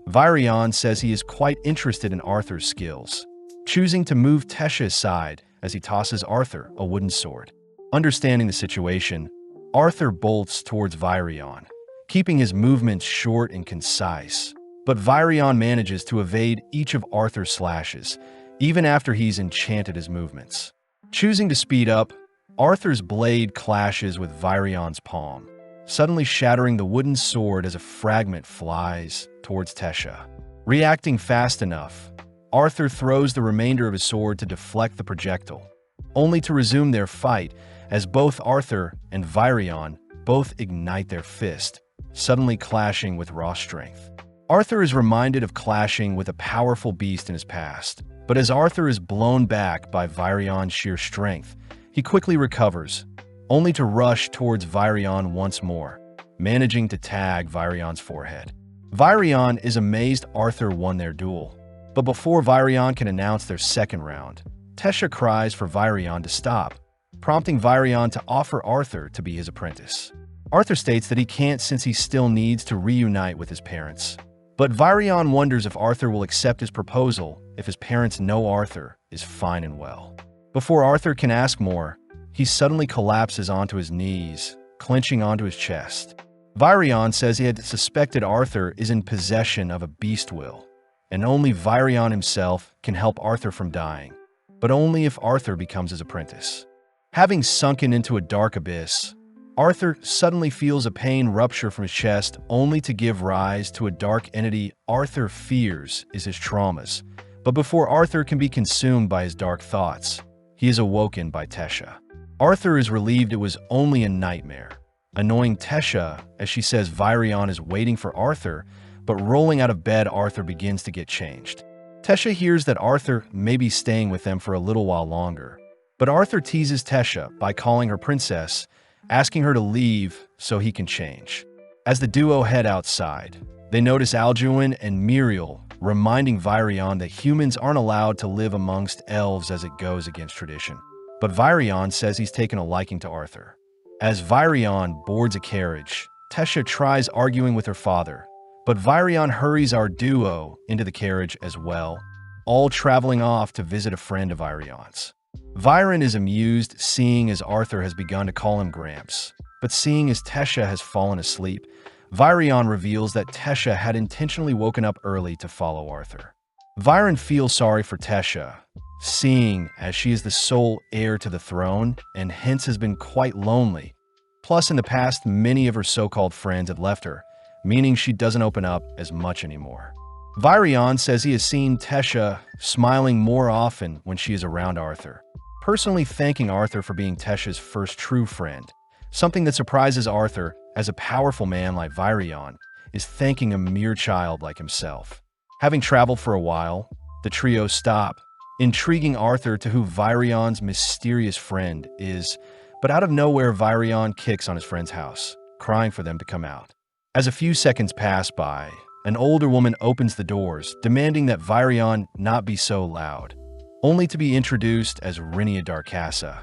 Virion says he is quite interested in Arthur's skills, choosing to move Tesha aside as he tosses Arthur a wooden sword. Understanding the situation, Arthur bolts towards Virion, keeping his movements short and concise. But Virion manages to evade each of Arthur's slashes, even after he's enchanted his movements. Choosing to speed up, Arthur's blade clashes with Virion's palm, suddenly shattering the wooden sword as a fragment flies towards Tesha. Reacting fast enough, Arthur throws the remainder of his sword to deflect the projectile, only to resume their fight as both Arthur and Virion both ignite their fist, suddenly clashing with raw strength. Arthur is reminded of clashing with a powerful beast in his past, but as Arthur is blown back by Virion's sheer strength, he quickly recovers, only to rush towards Virion once more, managing to tag Virion's forehead. Virion is amazed Arthur won their duel, but before Virion can announce their second round, Tesha cries for Virion to stop, prompting Virion to offer Arthur to be his apprentice. Arthur states that he can't since he still needs to reunite with his parents. But Virion wonders if Arthur will accept his proposal if his parents know Arthur is fine and well. Before Arthur can ask more, he suddenly collapses onto his knees, clenching onto his chest. Virion says he had suspected Arthur is in possession of a beast will, and only Virion himself can help Arthur from dying, but only if Arthur becomes his apprentice. Having sunken into a dark abyss, Arthur suddenly feels a pain rupture from his chest only to give rise to a dark entity Arthur fears is his traumas. But before Arthur can be consumed by his dark thoughts, he is awoken by Tesha. Arthur is relieved it was only a nightmare, annoying Tesha as she says Virion is waiting for Arthur, but rolling out of bed Arthur begins to get changed. Tesha hears that Arthur may be staying with them for a little while longer, but Arthur teases Tesha by calling her princess, asking her to leave so he can change. As the duo head outside, they notice Alduin and Muriel, reminding Virion that humans aren't allowed to live amongst elves as it goes against tradition. But Virion says he's taken a liking to Arthur. As Virion boards a carriage, Tesha tries arguing with her father, But Virion hurries our duo into the carriage as well, all traveling off to visit a friend of Virion's. Viron is amused seeing as Arthur has begun to call him Gramps, but seeing as Tesha has fallen asleep, Virion reveals that Tesha had intentionally woken up early to follow Arthur. Viron feels sorry for Tesha, seeing as she is the sole heir to the throne and hence has been quite lonely. Plus, in the past, many of her so-called friends had left her, meaning she doesn't open up as much anymore. Virion says he has seen Tesha smiling more often when she is around Arthur, personally thanking Arthur for being Tesha's first true friend, something that surprises Arthur as a powerful man like Virion is thanking a mere child like himself. Having traveled for a while, the trio stop, intriguing Arthur to who Virion's mysterious friend is, but out of nowhere Virion kicks on his friend's house, crying for them to come out. As a few seconds pass by, an older woman opens the doors, demanding that Virion not be so loud, only to be introduced as Renia Darkassa,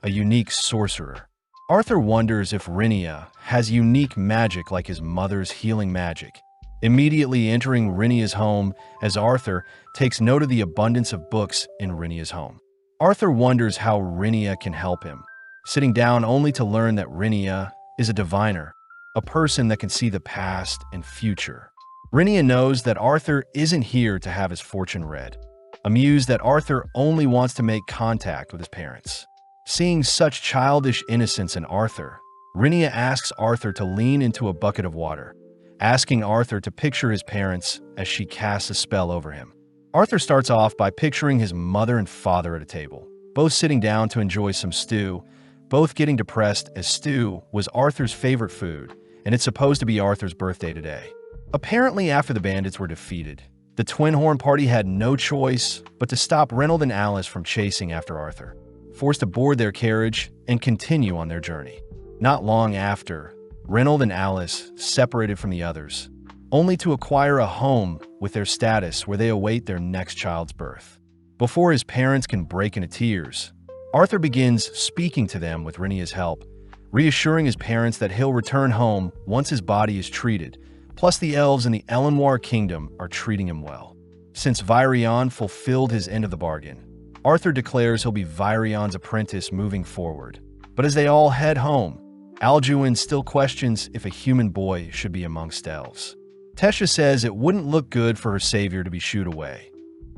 a unique sorcerer. Arthur wonders if Renia has unique magic like his mother's healing magic, immediately entering Renia's home as Arthur takes note of the abundance of books in Renia's home. Arthur wonders how Renia can help him, sitting down only to learn that Renia is a diviner, a person that can see the past and future. Renia knows that Arthur isn't here to have his fortune read, amused that Arthur only wants to make contact with his parents. Seeing such childish innocence in Arthur, Renia asks Arthur to lean into a bucket of water, asking Arthur to picture his parents as she casts a spell over him. Arthur starts off by picturing his mother and father at a table, both sitting down to enjoy some stew, both getting depressed as stew was Arthur's favorite food, and it's supposed to be Arthur's birthday today. Apparently, after the bandits were defeated, the Twin Horn Party had no choice but to stop Reynold and Alice from chasing after Arthur, forced to board their carriage and continue on their journey. Not long after, Reynold and Alice separated from the others, only to acquire a home with their status where they await their next child's birth. Before his parents can break into tears, Arthur begins speaking to them with Renia's help, reassuring his parents that he'll return home once his body is treated, plus the elves in the Elenoir Kingdom are treating him well. Since Virion fulfilled his end of the bargain, Arthur declares he'll be Virion's apprentice moving forward. But as they all head home, Alduin still questions if a human boy should be amongst elves. Tesha says it wouldn't look good for her savior to be shooed away.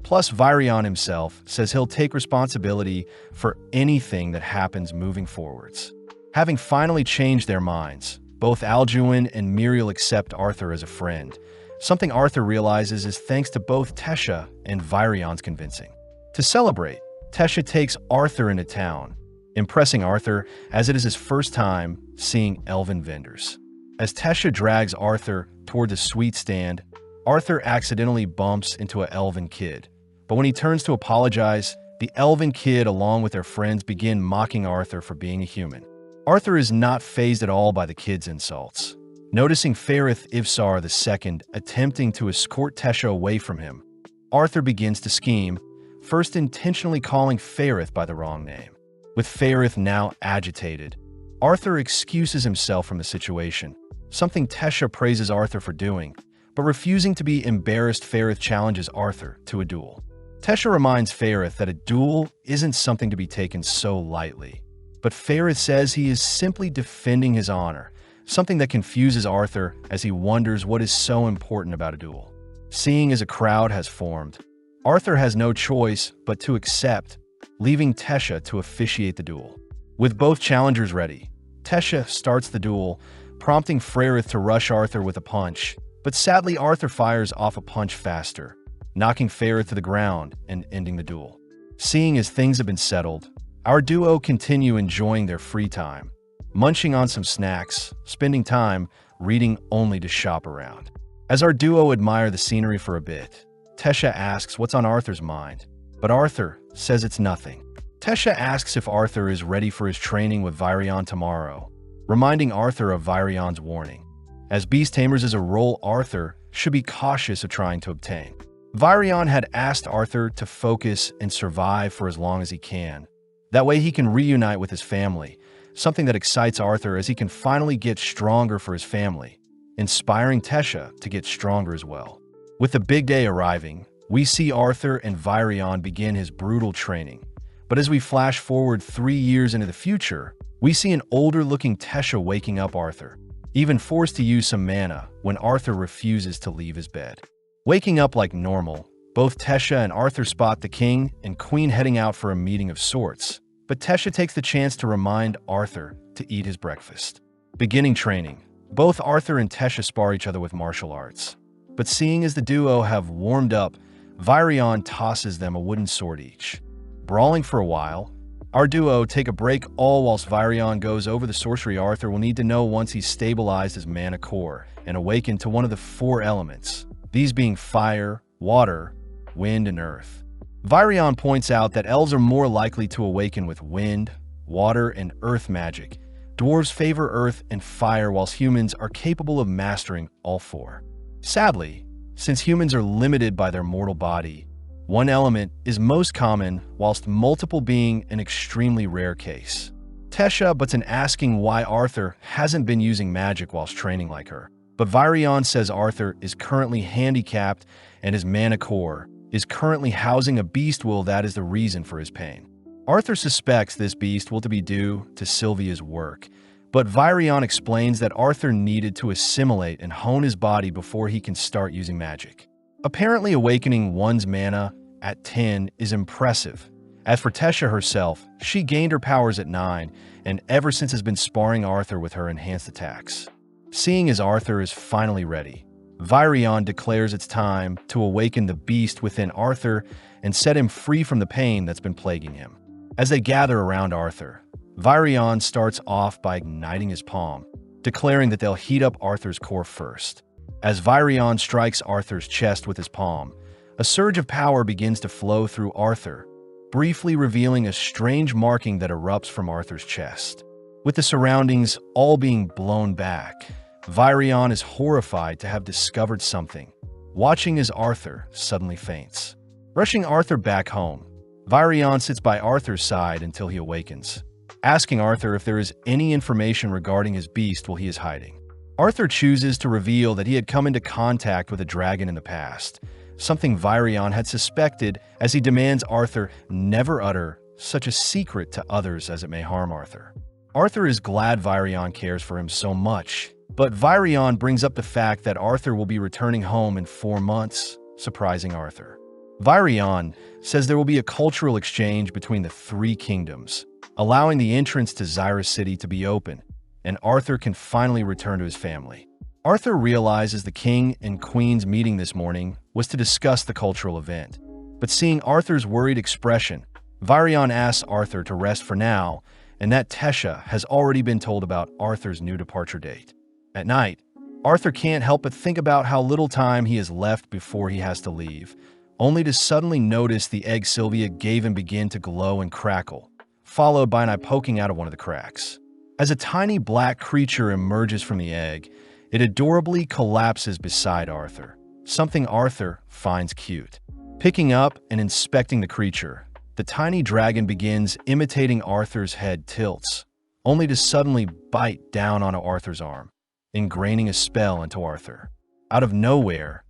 Plus, Virion himself says he'll take responsibility for anything that happens moving forwards. Having finally changed their minds, both Alduin and Muriel accept Arthur as a friend, something Arthur realizes is thanks to both Tesha and Virion's convincing. To celebrate, Tesha takes Arthur into town, impressing Arthur as it is his first time seeing elven vendors. As Tesha drags Arthur toward the sweet stand, Arthur accidentally bumps into an elven kid. But when he turns to apologize, the elven kid along with their friends begin mocking Arthur for being a human. Arthur is not fazed at all by the kid's insults. Noticing Ferith Ivsar II attempting to escort Tesha away from him, Arthur begins to scheme, first intentionally calling Ferith by the wrong name. With Ferith now agitated, Arthur excuses himself from the situation, something Tesha praises Arthur for doing, but refusing to be embarrassed, Ferith challenges Arthur to a duel. Tesha reminds Ferith that a duel isn't something to be taken so lightly, but Ferith says he is simply defending his honor, something that confuses Arthur as he wonders what is so important about a duel. Seeing as a crowd has formed, Arthur has no choice but to accept, leaving Tesha to officiate the duel. With both challengers ready, Tesha starts the duel, prompting Ferith to rush Arthur with a punch, but sadly Arthur fires off a punch faster, knocking Ferith to the ground and ending the duel. Seeing as things have been settled, our duo continue enjoying their free time, munching on some snacks, spending time reading only to shop around. As our duo admire the scenery for a bit, Tesha asks what's on Arthur's mind, but Arthur says it's nothing. Tesha asks if Arthur is ready for his training with Virion tomorrow, reminding Arthur of Virion's warning. As Beast Tamers is a role Arthur should be cautious of trying to obtain. Virion had asked Arthur to focus and survive for as long as he can. That way he can reunite with his family, something that excites Arthur as he can finally get stronger for his family. inspiring Tesha to get stronger as well. With the big day arriving, we see Arthur and Virion begin his brutal training. But as we flash forward 3 years into the future, we see an older-looking Tesha waking up Arthur, even forced to use some mana when Arthur refuses to leave his bed. Waking up like normal, both Tesha and Arthur spot the king and queen heading out for a meeting of sorts, but Tesha takes the chance to remind Arthur to eat his breakfast. Beginning training, both Arthur and Tesha spar each other with martial arts. But seeing as the duo have warmed up, Virion tosses them a wooden sword each. Brawling for a while, our duo take a break all whilst Virion goes over the sorcery Arthur will need to know once he's stabilized his mana core and awakened to one of the 4 elements, these being fire, water, wind, and earth. Virion points out that elves are more likely to awaken with wind, water, and earth magic. Dwarves favor earth and fire whilst humans are capable of mastering all 4. Sadly, since humans are limited by their mortal body, one element is most common whilst multiple being an extremely rare case. Tesha butts in asking why Arthur hasn't been using magic whilst training like her, but Virion says Arthur is currently handicapped and his mana core is currently housing a beast will that is the reason for his pain. Arthur suspects this beast will be due to Sylvia's work, but Virion explains that Arthur needed to assimilate and hone his body before he can start using magic. Apparently awakening one's mana at 10 is impressive. As for Tesha herself, she gained her powers at 9 and ever since has been sparring Arthur with her enhanced attacks. Seeing as Arthur is finally ready, Virion declares it's time to awaken the beast within Arthur and set him free from the pain that's been plaguing him. As they gather around Arthur, Virion starts off by igniting his palm, declaring that they'll heat up Arthur's core first. As Virion strikes Arthur's chest with his palm, a surge of power begins to flow through Arthur, briefly revealing a strange marking that erupts from Arthur's chest. With the surroundings all being blown back, Virion is horrified to have discovered something, watching as Arthur suddenly faints. Rushing Arthur back home, Virion sits by Arthur's side until he awakens, asking Arthur if there is any information regarding his beast while he is hiding. Arthur chooses to reveal that he had come into contact with a dragon in the past, something Virion had suspected, as he demands Arthur never utter such a secret to others as it may harm Arthur. Arthur is glad Virion cares for him so much, but Virion brings up the fact that Arthur will be returning home in 4 months, surprising Arthur. Virion says there will be a cultural exchange between the 3 kingdoms, allowing the entrance to Xyrus City to be open, and Arthur can finally return to his family. Arthur realizes the king and queen's meeting this morning was to discuss the cultural event, but seeing Arthur's worried expression, Virion asks Arthur to rest for now, and that Tesha has already been told about Arthur's new departure date. At night, Arthur can't help but think about how little time he has left before he has to leave, only to suddenly notice the egg Sylvia gave him begin to glow and crackle, followed by an eye poking out of one of the cracks. As a tiny black creature emerges from the egg, it adorably collapses beside Arthur, something Arthur finds cute. Picking up and inspecting the creature, the tiny dragon begins imitating Arthur's head tilts, only to suddenly bite down onto Arthur's arm, ingraining a spell into Arthur. Out of nowhere,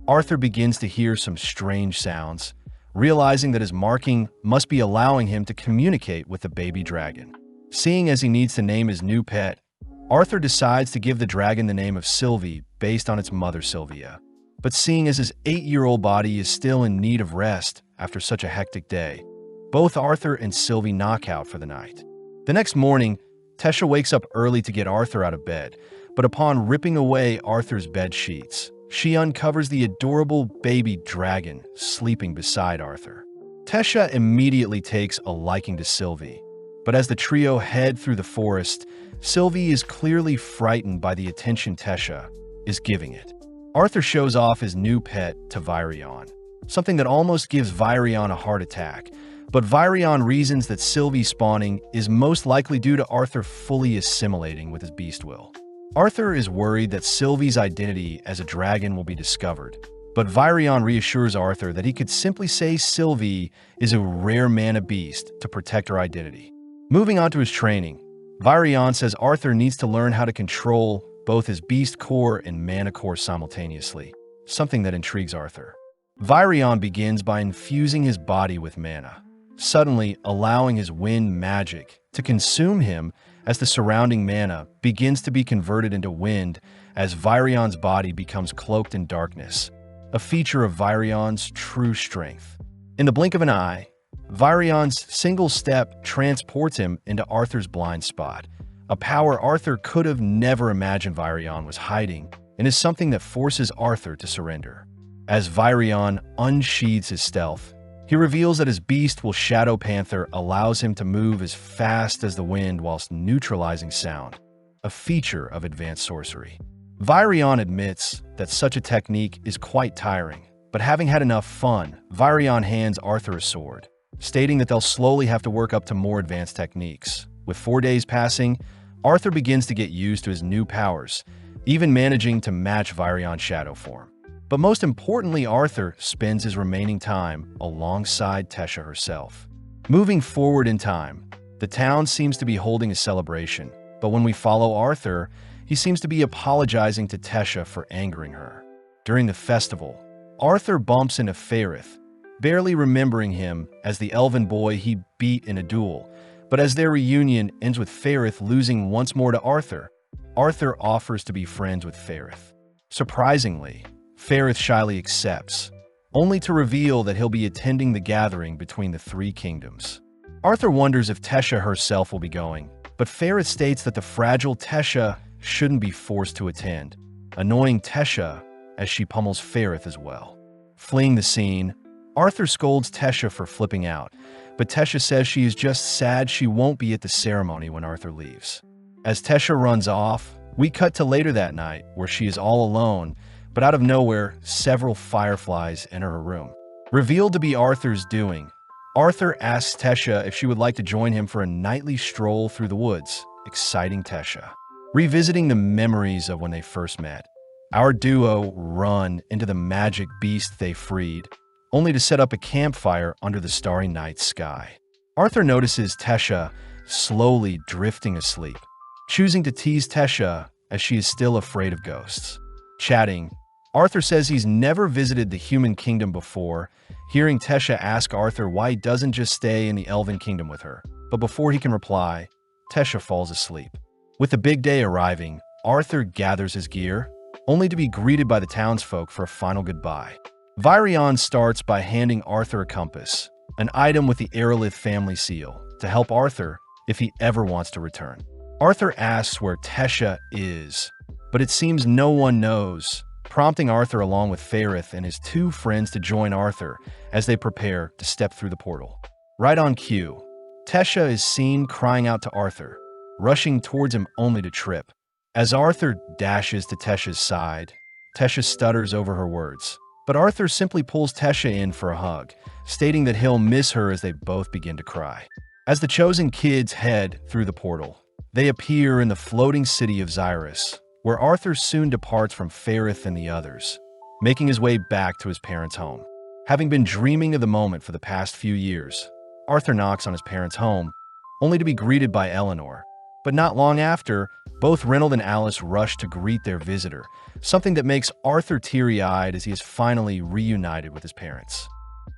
Arthur begins to hear some strange sounds, realizing that his marking must be allowing him to communicate with the baby dragon. Seeing as he needs to name his new pet, Arthur decides to give the dragon the name of Sylvie based on its mother Sylvia. But seeing as his 8-year-old body is still in need of rest after such a hectic day, both Arthur and Sylvie knock out for the night. The next morning, Tesha wakes up early to get Arthur out of bed, but upon ripping away Arthur's bed sheets, she uncovers the adorable baby dragon sleeping beside Arthur. Tesha immediately takes a liking to Sylvie, but as the trio head through the forest, Sylvie is clearly frightened by the attention Tesha is giving it. Arthur shows off his new pet to Virion, something that almost gives Virion a heart attack, but Virion reasons that Sylvie spawning is most likely due to Arthur fully assimilating with his beast will. Arthur is worried that Sylvie's identity as a dragon will be discovered, but Virion reassures Arthur that he could simply say Sylvie is a rare mana beast to protect her identity. Moving on to his training, Virion says Arthur needs to learn how to control both his beast core and mana core simultaneously, something that intrigues Arthur. Virion begins by infusing his body with mana, suddenly allowing his wind magic to consume him as the surrounding mana begins to be converted into wind as Virion's body becomes cloaked in darkness, a feature of Virion's true strength. In the blink of an eye, Virion's single step transports him into Arthur's blind spot, a power Arthur could have never imagined Virion was hiding, and is something that forces Arthur to surrender. As Virion unsheathes his stealth, he reveals that his beast will Shadow Panther allows him to move as fast as the wind whilst neutralizing sound, a feature of advanced sorcery. Virion admits that such a technique is quite tiring, but having had enough fun, Virion hands Arthur a sword, stating that they'll slowly have to work up to more advanced techniques. With 4 days passing, Arthur begins to get used to his new powers, even managing to match Virion's shadow form. But most importantly, Arthur spends his remaining time alongside Tesha herself. Moving forward in time, the town seems to be holding a celebration, but when we follow Arthur, he seems to be apologizing to Tesha for angering her. During the festival, Arthur bumps into Ferrith, barely remembering him as the elven boy he beat in a duel, but as their reunion ends with Ferrith losing once more to Arthur, Arthur offers to be friends with Ferrith. Surprisingly, Ferrith shyly accepts, only to reveal that he'll be attending the gathering between the three kingdoms. Arthur wonders if Tesha herself will be going, but Ferrith states that the fragile Tesha shouldn't be forced to attend, annoying Tesha as she pummels Ferrith as well. Fleeing the scene, Arthur scolds Tesha for flipping out, but Tesha says she is just sad she won't be at the ceremony when Arthur leaves. As Tesha runs off, we cut to later that night where she is all alone, but out of nowhere, several fireflies enter her room. Revealed to be Arthur's doing, Arthur asks Tesha if she would like to join him for a nightly stroll through the woods, exciting Tesha. Revisiting the memories of when they first met, our duo run into the magic beast they freed, only to set up a campfire under the starry night sky. Arthur notices Tesha slowly drifting asleep, choosing to tease Tesha as she is still afraid of ghosts. Chatting, Arthur says he's never visited the human kingdom before, hearing Tesha ask Arthur why he doesn't just stay in the elven kingdom with her. But before he can reply, Tesha falls asleep. With the big day arriving, Arthur gathers his gear, only to be greeted by the townsfolk for a final goodbye. Virion starts by handing Arthur a compass, an item with the Aerolith family seal, to help Arthur if he ever wants to return. Arthur asks where Tesha is, but it seems no one knows, prompting Arthur along with Ferrith and his two friends to join Arthur as they prepare to step through the portal. Right on cue, Tesha is seen crying out to Arthur, rushing towards him only to trip. As Arthur dashes to Tesha's side, Tesha stutters over her words, but Arthur simply pulls Tesha in for a hug, stating that he'll miss her as they both begin to cry. As the chosen kids head through the portal, they appear in the floating city of Xyrus, where Arthur soon departs from Ferrith and the others, making his way back to his parents' home. Having been dreaming of the moment for the past few years, Arthur knocks on his parents' home, only to be greeted by Eleanor. But not long after, both Reynold and Alice rush to greet their visitor, something that makes Arthur teary-eyed as he is finally reunited with his parents.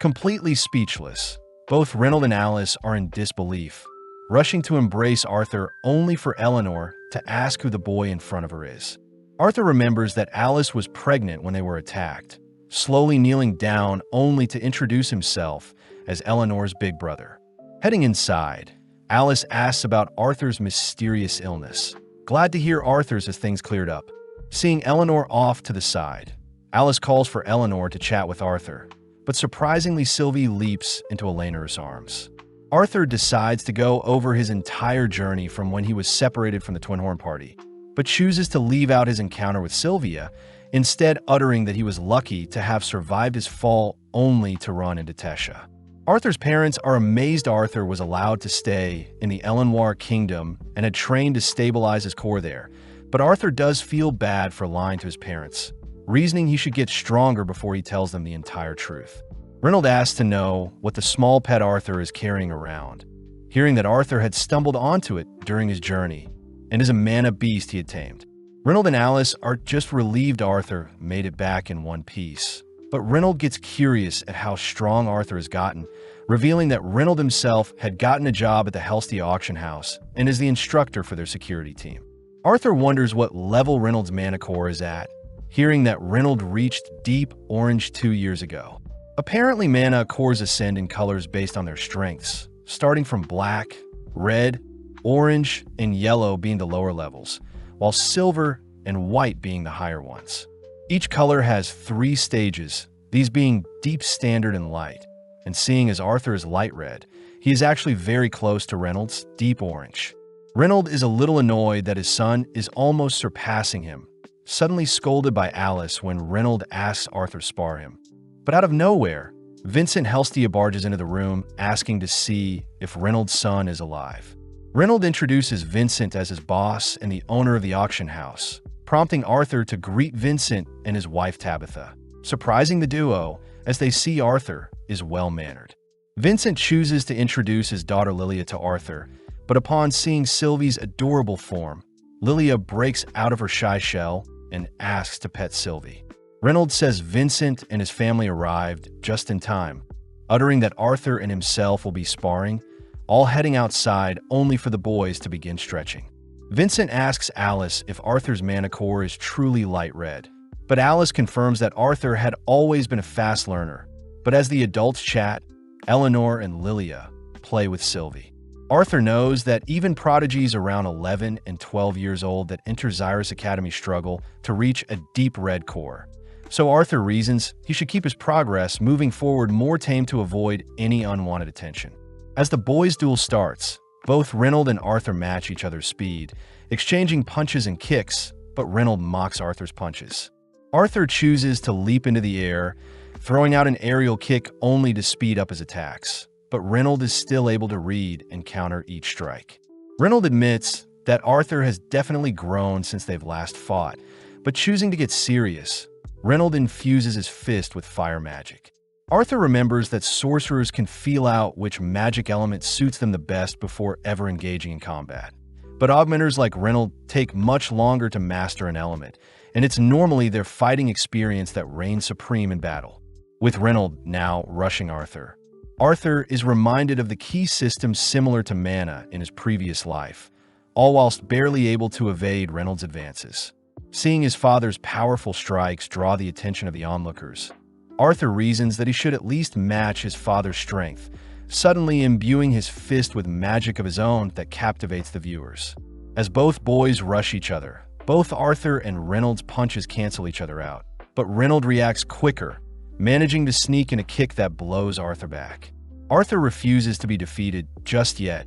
Completely speechless, both Reynold and Alice are in disbelief, rushing to embrace Arthur only for Eleanor to ask who the boy in front of her is. Arthur remembers that Alice was pregnant when they were attacked, slowly kneeling down only to introduce himself as Eleanor's big brother. Heading inside, Alice asks about Arthur's mysterious illness, glad to hear Arthur's as things cleared up. Seeing Eleanor off to the side, Alice calls for Eleanor to chat with Arthur, but surprisingly Sylvie leaps into Eleanor's arms. Arthur decides to go over his entire journey from when he was separated from the Twin Horn Party, but chooses to leave out his encounter with Sylvia, instead uttering that he was lucky to have survived his fall only to run into Tesha. Arthur's parents are amazed Arthur was allowed to stay in the Elenoir Kingdom and had trained to stabilize his core there, but Arthur does feel bad for lying to his parents, reasoning he should get stronger before he tells them the entire truth. Reynold asks to know what the small pet Arthur is carrying around, hearing that Arthur had stumbled onto it during his journey and is a mana beast he had tamed. Reynold and Alice are just relieved Arthur made it back in one piece. But Reynold gets curious at how strong Arthur has gotten, revealing that Reynold himself had gotten a job at the Helstia auction house and is the instructor for their security team. Arthur wonders what level Reynold's mana core is at, hearing that Reynold reached deep orange 2 years ago. Apparently, mana cores ascend in colors based on their strengths, starting from black, red, orange, and yellow being the lower levels, while silver and white being the higher ones. Each color has 3 stages, these being deep, standard, and light. And seeing as Arthur is light red, he is actually very close to Reynold's deep orange. Reynold is a little annoyed that his son is almost surpassing him, suddenly scolded by Alice when Reynold asks Arthur to spar him. But out of nowhere, Vincent Helstia barges into the room asking to see if Reynold's son is alive. Reynold introduces Vincent as his boss and the owner of the auction house, prompting Arthur to greet Vincent and his wife Tabitha, surprising the duo as they see Arthur is well-mannered. Vincent chooses to introduce his daughter Lilia to Arthur, but upon seeing Sylvie's adorable form, Lilia breaks out of her shy shell and asks to pet Sylvie. Reynold says Vincent and his family arrived just in time, uttering that Arthur and himself will be sparring, all heading outside only for the boys to begin stretching. Vincent asks Alice if Arthur's mana core is truly light red, but Alice confirms that Arthur had always been a fast learner. But as the adults chat, Eleanor and Lilia play with Sylvie. Arthur knows that even prodigies around 11 and 12 years old that enter Xyrus Academy struggle to reach a deep red core. So Arthur reasons he should keep his progress moving forward more tame to avoid any unwanted attention. As the boys' duel starts, both Reynold and Arthur match each other's speed, exchanging punches and kicks, but Reynold mocks Arthur's punches. Arthur chooses to leap into the air, throwing out an aerial kick only to speed up his attacks, but Reynold is still able to read and counter each strike. Reynold admits that Arthur has definitely grown since they've last fought, but choosing to get serious, Reynold infuses his fist with fire magic. Arthur remembers that sorcerers can feel out which magic element suits them the best before ever engaging in combat. But augmenters like Reynold take much longer to master an element, and it's normally their fighting experience that reigns supreme in battle. With Reynold now rushing Arthur, Arthur is reminded of the key systems similar to mana in his previous life, all whilst barely able to evade Reynold's advances. Seeing his father's powerful strikes draw the attention of the onlookers, Arthur reasons that he should at least match his father's strength, suddenly imbuing his fist with magic of his own that captivates the viewers. As both boys rush each other, both Arthur and Reynold's punches cancel each other out, but Reynold reacts quicker, managing to sneak in a kick that blows Arthur back. Arthur refuses to be defeated just yet,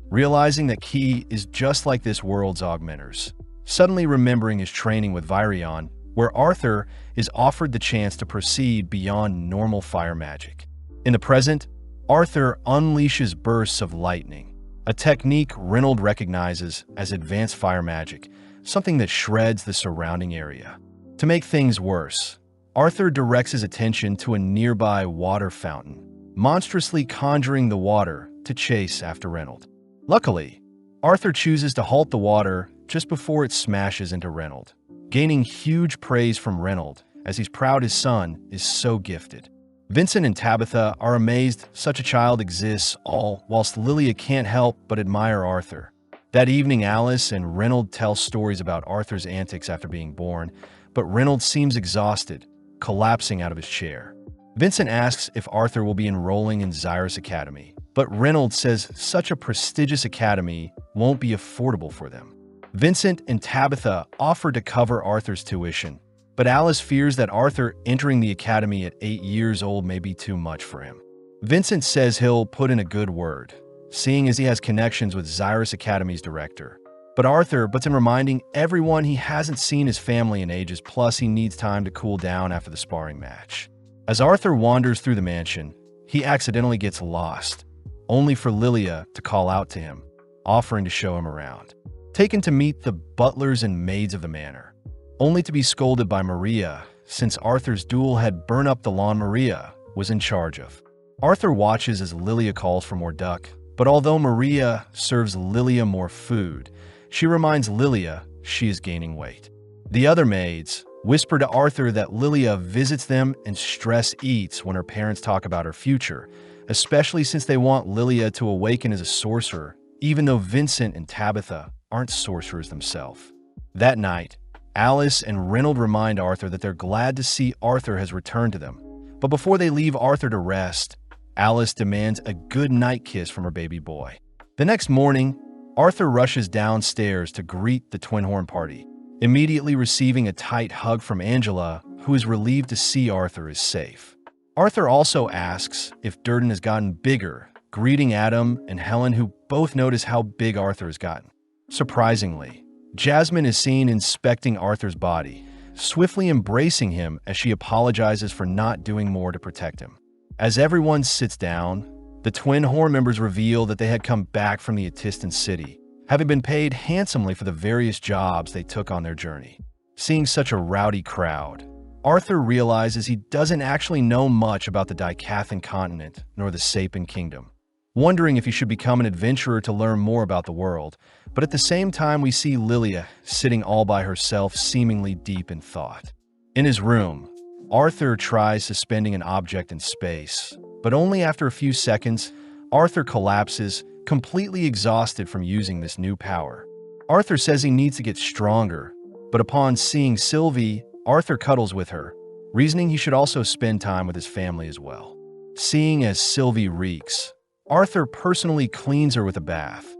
realizing that Ki is just like this world's augmenters, suddenly remembering his training with Virion, where Arthur is offered the chance to proceed beyond normal fire magic. In the present, Arthur unleashes bursts of lightning, a technique Reynold recognizes as advanced fire magic, something that shreds the surrounding area. To make things worse, Arthur directs his attention to a nearby water fountain, monstrously conjuring the water to chase after Reynold. Luckily, Arthur chooses to halt the water just before it smashes into Reynold, gaining huge praise from Reynold as he's proud his son is so gifted. Vincent and Tabitha are amazed such a child exists, all whilst Lilia can't help but admire Arthur. That evening, Alice and Reynold tell stories about Arthur's antics after being born, but Reynold seems exhausted, collapsing out of his chair. Vincent asks if Arthur will be enrolling in Xyrus Academy, but Reynold says such a prestigious academy won't be affordable for them. Vincent and Tabitha offer to cover Arthur's tuition, but Alice fears that Arthur entering the academy at 8 years old may be too much for him. Vincent says he'll put in a good word, seeing as he has connections with Xyrus Academy's director. But Arthur butts in reminding everyone he hasn't seen his family in ages, plus he needs time to cool down after the sparring match. As Arthur wanders through the mansion, he accidentally gets lost, only for Lilia to call out to him, offering to show him around. Taken to meet the butlers and maids of the manor, only to be scolded by Maria, since Arthur's duel had burned up the lawn Maria was in charge of. Arthur watches as Lilia calls for more duck, but although Maria serves Lilia more food, she reminds Lilia she is gaining weight. The other maids whisper to Arthur that Lilia visits them and stress eats when her parents talk about her future, especially since they want Lilia to awaken as a sorcerer, even though Vincent and Tabitha aren't sorcerers themselves. That night, Alice and Reynold remind Arthur that they're glad to see Arthur has returned to them. But before they leave Arthur to rest, Alice demands a good night kiss from her baby boy. The next morning, Arthur rushes downstairs to greet the Twin Horn party, immediately receiving a tight hug from Angela, who is relieved to see Arthur is safe. Arthur also asks if Durden has gotten bigger, greeting Adam and Helen, who both notice how big Arthur has gotten. Surprisingly, Jasmine is seen inspecting Arthur's body, swiftly embracing him as she apologizes for not doing more to protect him. As everyone sits down, the Twin Horn members reveal that they had come back from the Atistan city, having been paid handsomely for the various jobs they took on their journey. Seeing such a rowdy crowd, Arthur realizes he doesn't actually know much about the Dicathan continent nor the Sapin kingdom, wondering if he should become an adventurer to learn more about the world. But at the same time, we see Lilia sitting all by herself, seemingly deep in thought. In his room, Arthur tries suspending an object in space, but only after a few seconds, Arthur collapses, completely exhausted from using this new power. Arthur says he needs to get stronger, but upon seeing Sylvie, Arthur cuddles with her, reasoning he should also spend time with his family as well. Seeing as Sylvie reeks, Arthur personally cleans her with a bath,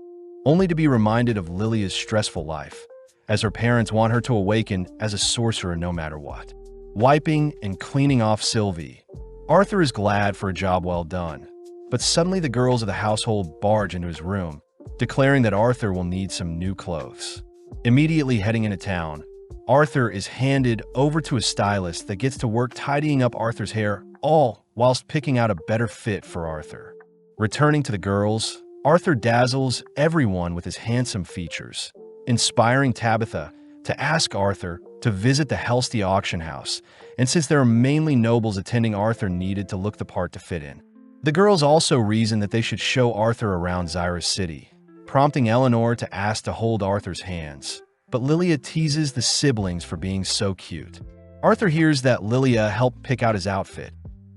only to be reminded of Lilia's stressful life, as her parents want her to awaken as a sorcerer no matter what. Wiping and cleaning off Sylvie, Arthur is glad for a job well done, but suddenly the girls of the household barge into his room, declaring that Arthur will need some new clothes. Immediately heading into town, Arthur is handed over to a stylist that gets to work tidying up Arthur's hair, all whilst picking out a better fit for Arthur. Returning to the girls, Arthur dazzles everyone with his handsome features, inspiring Tabitha to ask Arthur to visit the Helstia auction house, and since there are mainly nobles attending, Arthur needed to look the part to fit in. The girls also reason that they should show Arthur around Xyrus City, prompting Eleanor to ask to hold Arthur's hands, but Lilia teases the siblings for being so cute. Arthur hears that Lilia helped pick out his outfit,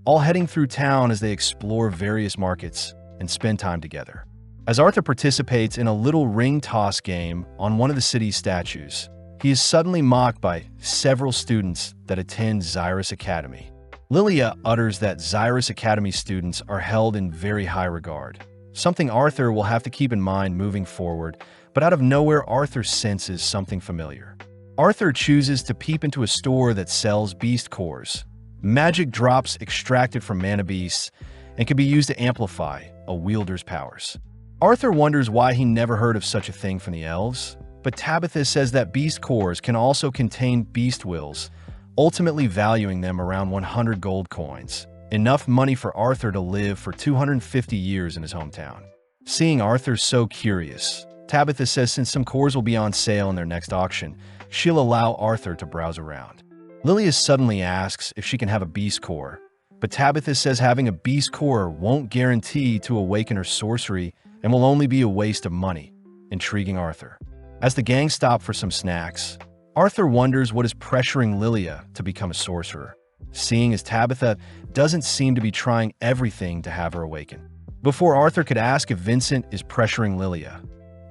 all heading through town as they explore various markets and spend time together. As Arthur participates in a little ring toss game on one of the city's statues, he is suddenly mocked by several students that attend Xyrus Academy. Lilia utters that Xyrus Academy students are held in very high regard, something Arthur will have to keep in mind moving forward, but out of nowhere Arthur senses something familiar. Arthur chooses to peep into a store that sells beast cores, magic drops extracted from mana beasts, and can be used to amplify a wielder's powers. Arthur wonders why he never heard of such a thing from the elves, but Tabitha says that beast cores can also contain beast wills, ultimately valuing them around 100 gold coins, enough money for Arthur to live for 250 years in his hometown. Seeing Arthur so curious, Tabitha says since some cores will be on sale in their next auction, she'll allow Arthur to browse around. Lilia suddenly asks if she can have a beast core, but Tabitha says having a beast core won't guarantee to awaken her sorcery and will only be a waste of money, intriguing Arthur. As the gang stop for some snacks, Arthur wonders what is pressuring Lilia to become a sorcerer, seeing as Tabitha doesn't seem to be trying everything to have her awaken. Before Arthur could ask if Vincent is pressuring Lilia,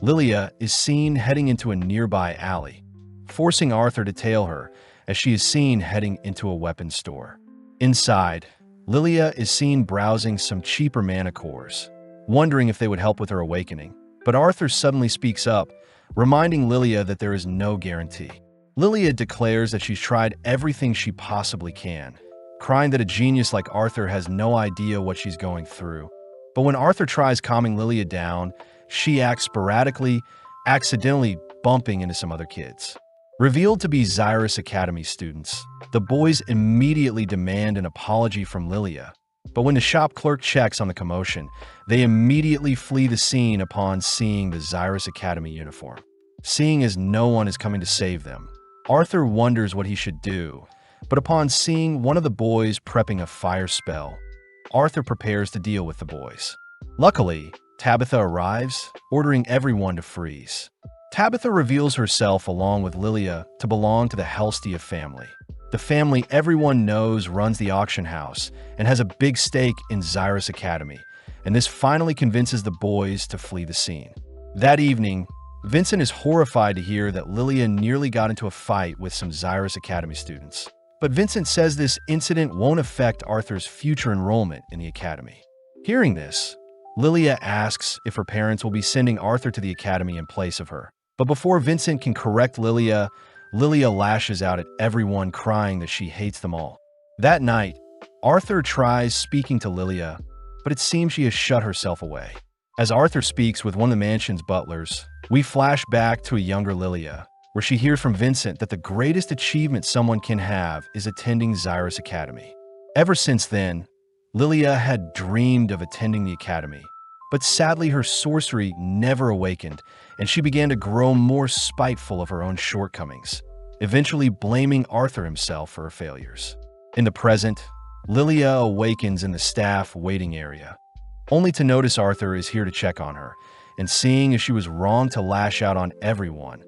Lilia is seen heading into a nearby alley, forcing Arthur to tail her as she is seen heading into a weapons store. Inside, Lilia is seen browsing some cheaper mana cores, wondering if they would help with her awakening, but Arthur suddenly speaks up, reminding Lilia that there is no guarantee. Lilia declares that she's tried everything she possibly can, crying that a genius like Arthur has no idea what she's going through. But when Arthur tries calming Lilia down, she acts sporadically, accidentally bumping into some other kids. Revealed to be Xyrus Academy students, the boys immediately demand an apology from Lilia. But when the shop clerk checks on the commotion, they immediately flee the scene upon seeing the Xyrus Academy uniform. Seeing as no one is coming to save them, Arthur wonders what he should do, but upon seeing one of the boys prepping a fire spell, Arthur prepares to deal with the boys. Luckily, Tabitha arrives, ordering everyone to freeze. Tabitha reveals herself along with Lilia to belong to the Helstia family. The family everyone knows runs the auction house and has a big stake in Xyrus Academy, and this finally convinces the boys to flee the scene. That evening, Vincent is horrified to hear that Lilia nearly got into a fight with some Xyrus Academy students. But Vincent says this incident won't affect Arthur's future enrollment in the academy. Hearing this, Lilia asks if her parents will be sending Arthur to the academy in place of her. But before Vincent can correct Lilia, Lilia lashes out at everyone, crying that she hates them all. That night, Arthur tries speaking to Lilia, but it seems she has shut herself away. As Arthur speaks with one of the mansion's butlers, we flash back to a younger Lilia, where she hears from Vincent that the greatest achievement someone can have is attending Xyrus Academy. Ever since then, Lilia had dreamed of attending the academy, but sadly her sorcery never awakened, and she began to grow more spiteful of her own shortcomings, eventually blaming Arthur himself for her failures. In the present, Lilia awakens in the staff waiting area, only to notice Arthur is here to check on her, and seeing as she was wrong to lash out on everyone,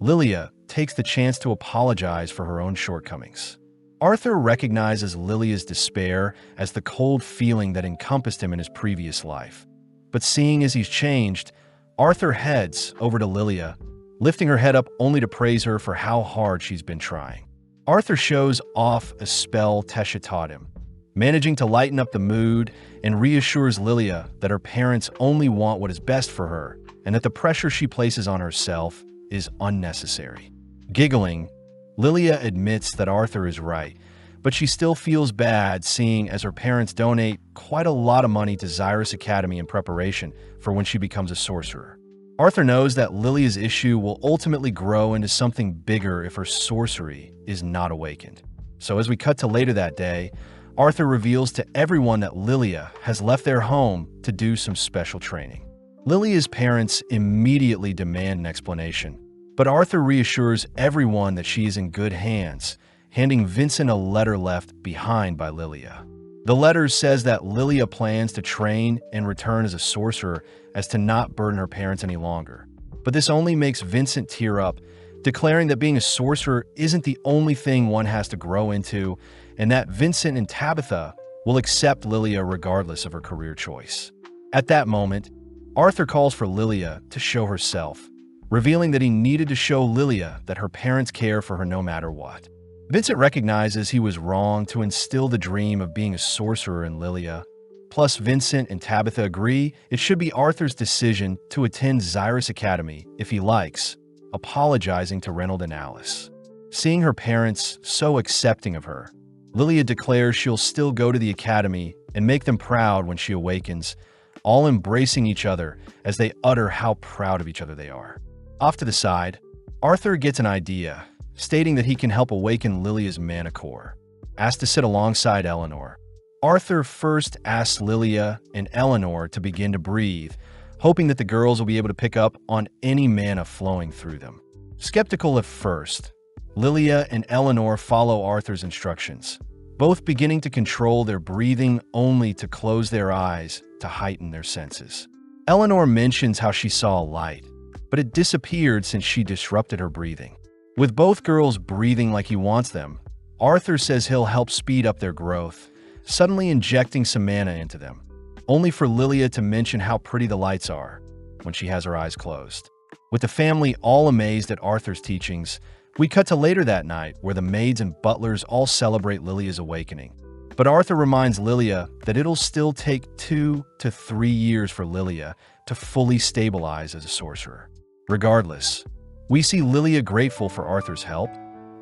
Lilia takes the chance to apologize for her own shortcomings. Arthur recognizes Lilia's despair as the cold feeling that encompassed him in his previous life. But seeing as he's changed, Arthur heads over to Lilia, lifting her head up only to praise her for how hard she's been trying. Arthur shows off a spell Tesha taught him, managing to lighten up the mood and reassures Lilia that her parents only want what is best for her and that the pressure she places on herself is unnecessary. Giggling, Lilia admits that Arthur is right, but she still feels bad seeing as her parents donate quite a lot of money to Xyrus Academy in preparation for when she becomes a sorcerer. Arthur knows that Lilia's issue will ultimately grow into something bigger if her sorcery is not awakened. So as we cut to later that day, Arthur reveals to everyone that Lilia has left their home to do some special training. Lilia's parents immediately demand an explanation, but Arthur reassures everyone that she is in good hands, handing Vincent a letter left behind by Lilia. The letter says that Lilia plans to train and return as a sorcerer as to not burden her parents any longer. But this only makes Vincent tear up, declaring that being a sorcerer isn't the only thing one has to grow into, and that Vincent and Tabitha will accept Lilia regardless of her career choice. At that moment, Arthur calls for Lilia to show herself, revealing that he needed to show Lilia that her parents care for her no matter what. Vincent recognizes he was wrong to instill the dream of being a sorcerer in Lilia. Plus, Vincent and Tabitha agree it should be Arthur's decision to attend Xyrus Academy if he likes, apologizing to Reynold and Alice. Seeing her parents so accepting of her, Lilia declares she'll still go to the academy and make them proud when she awakens, all embracing each other as they utter how proud of each other they are. Off to the side, Arthur gets an idea, stating that he can help awaken Lilia's mana core. Asked to sit alongside Eleanor, Arthur first asks Lilia and Eleanor to begin to breathe, hoping that the girls will be able to pick up on any mana flowing through them. Skeptical at first, Lilia and Eleanor follow Arthur's instructions, both beginning to control their breathing only to close their eyes to heighten their senses. Eleanor mentions how she saw a light, but it disappeared since she disrupted her breathing. With both girls breathing like he wants them, Arthur says he'll help speed up their growth, suddenly injecting some mana into them, only for Lilia to mention how pretty the lights are when she has her eyes closed. With the family all amazed at Arthur's teachings, we cut to later that night where the maids and butlers all celebrate Lilia's awakening. But Arthur reminds Lilia that it'll still take 2 to 3 years for Lilia to fully stabilize as a sorcerer. Regardless, we see Lilia grateful for Arthur's help,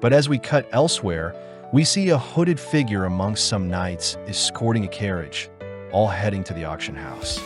but as we cut elsewhere, we see a hooded figure amongst some knights escorting a carriage, all heading to the auction house.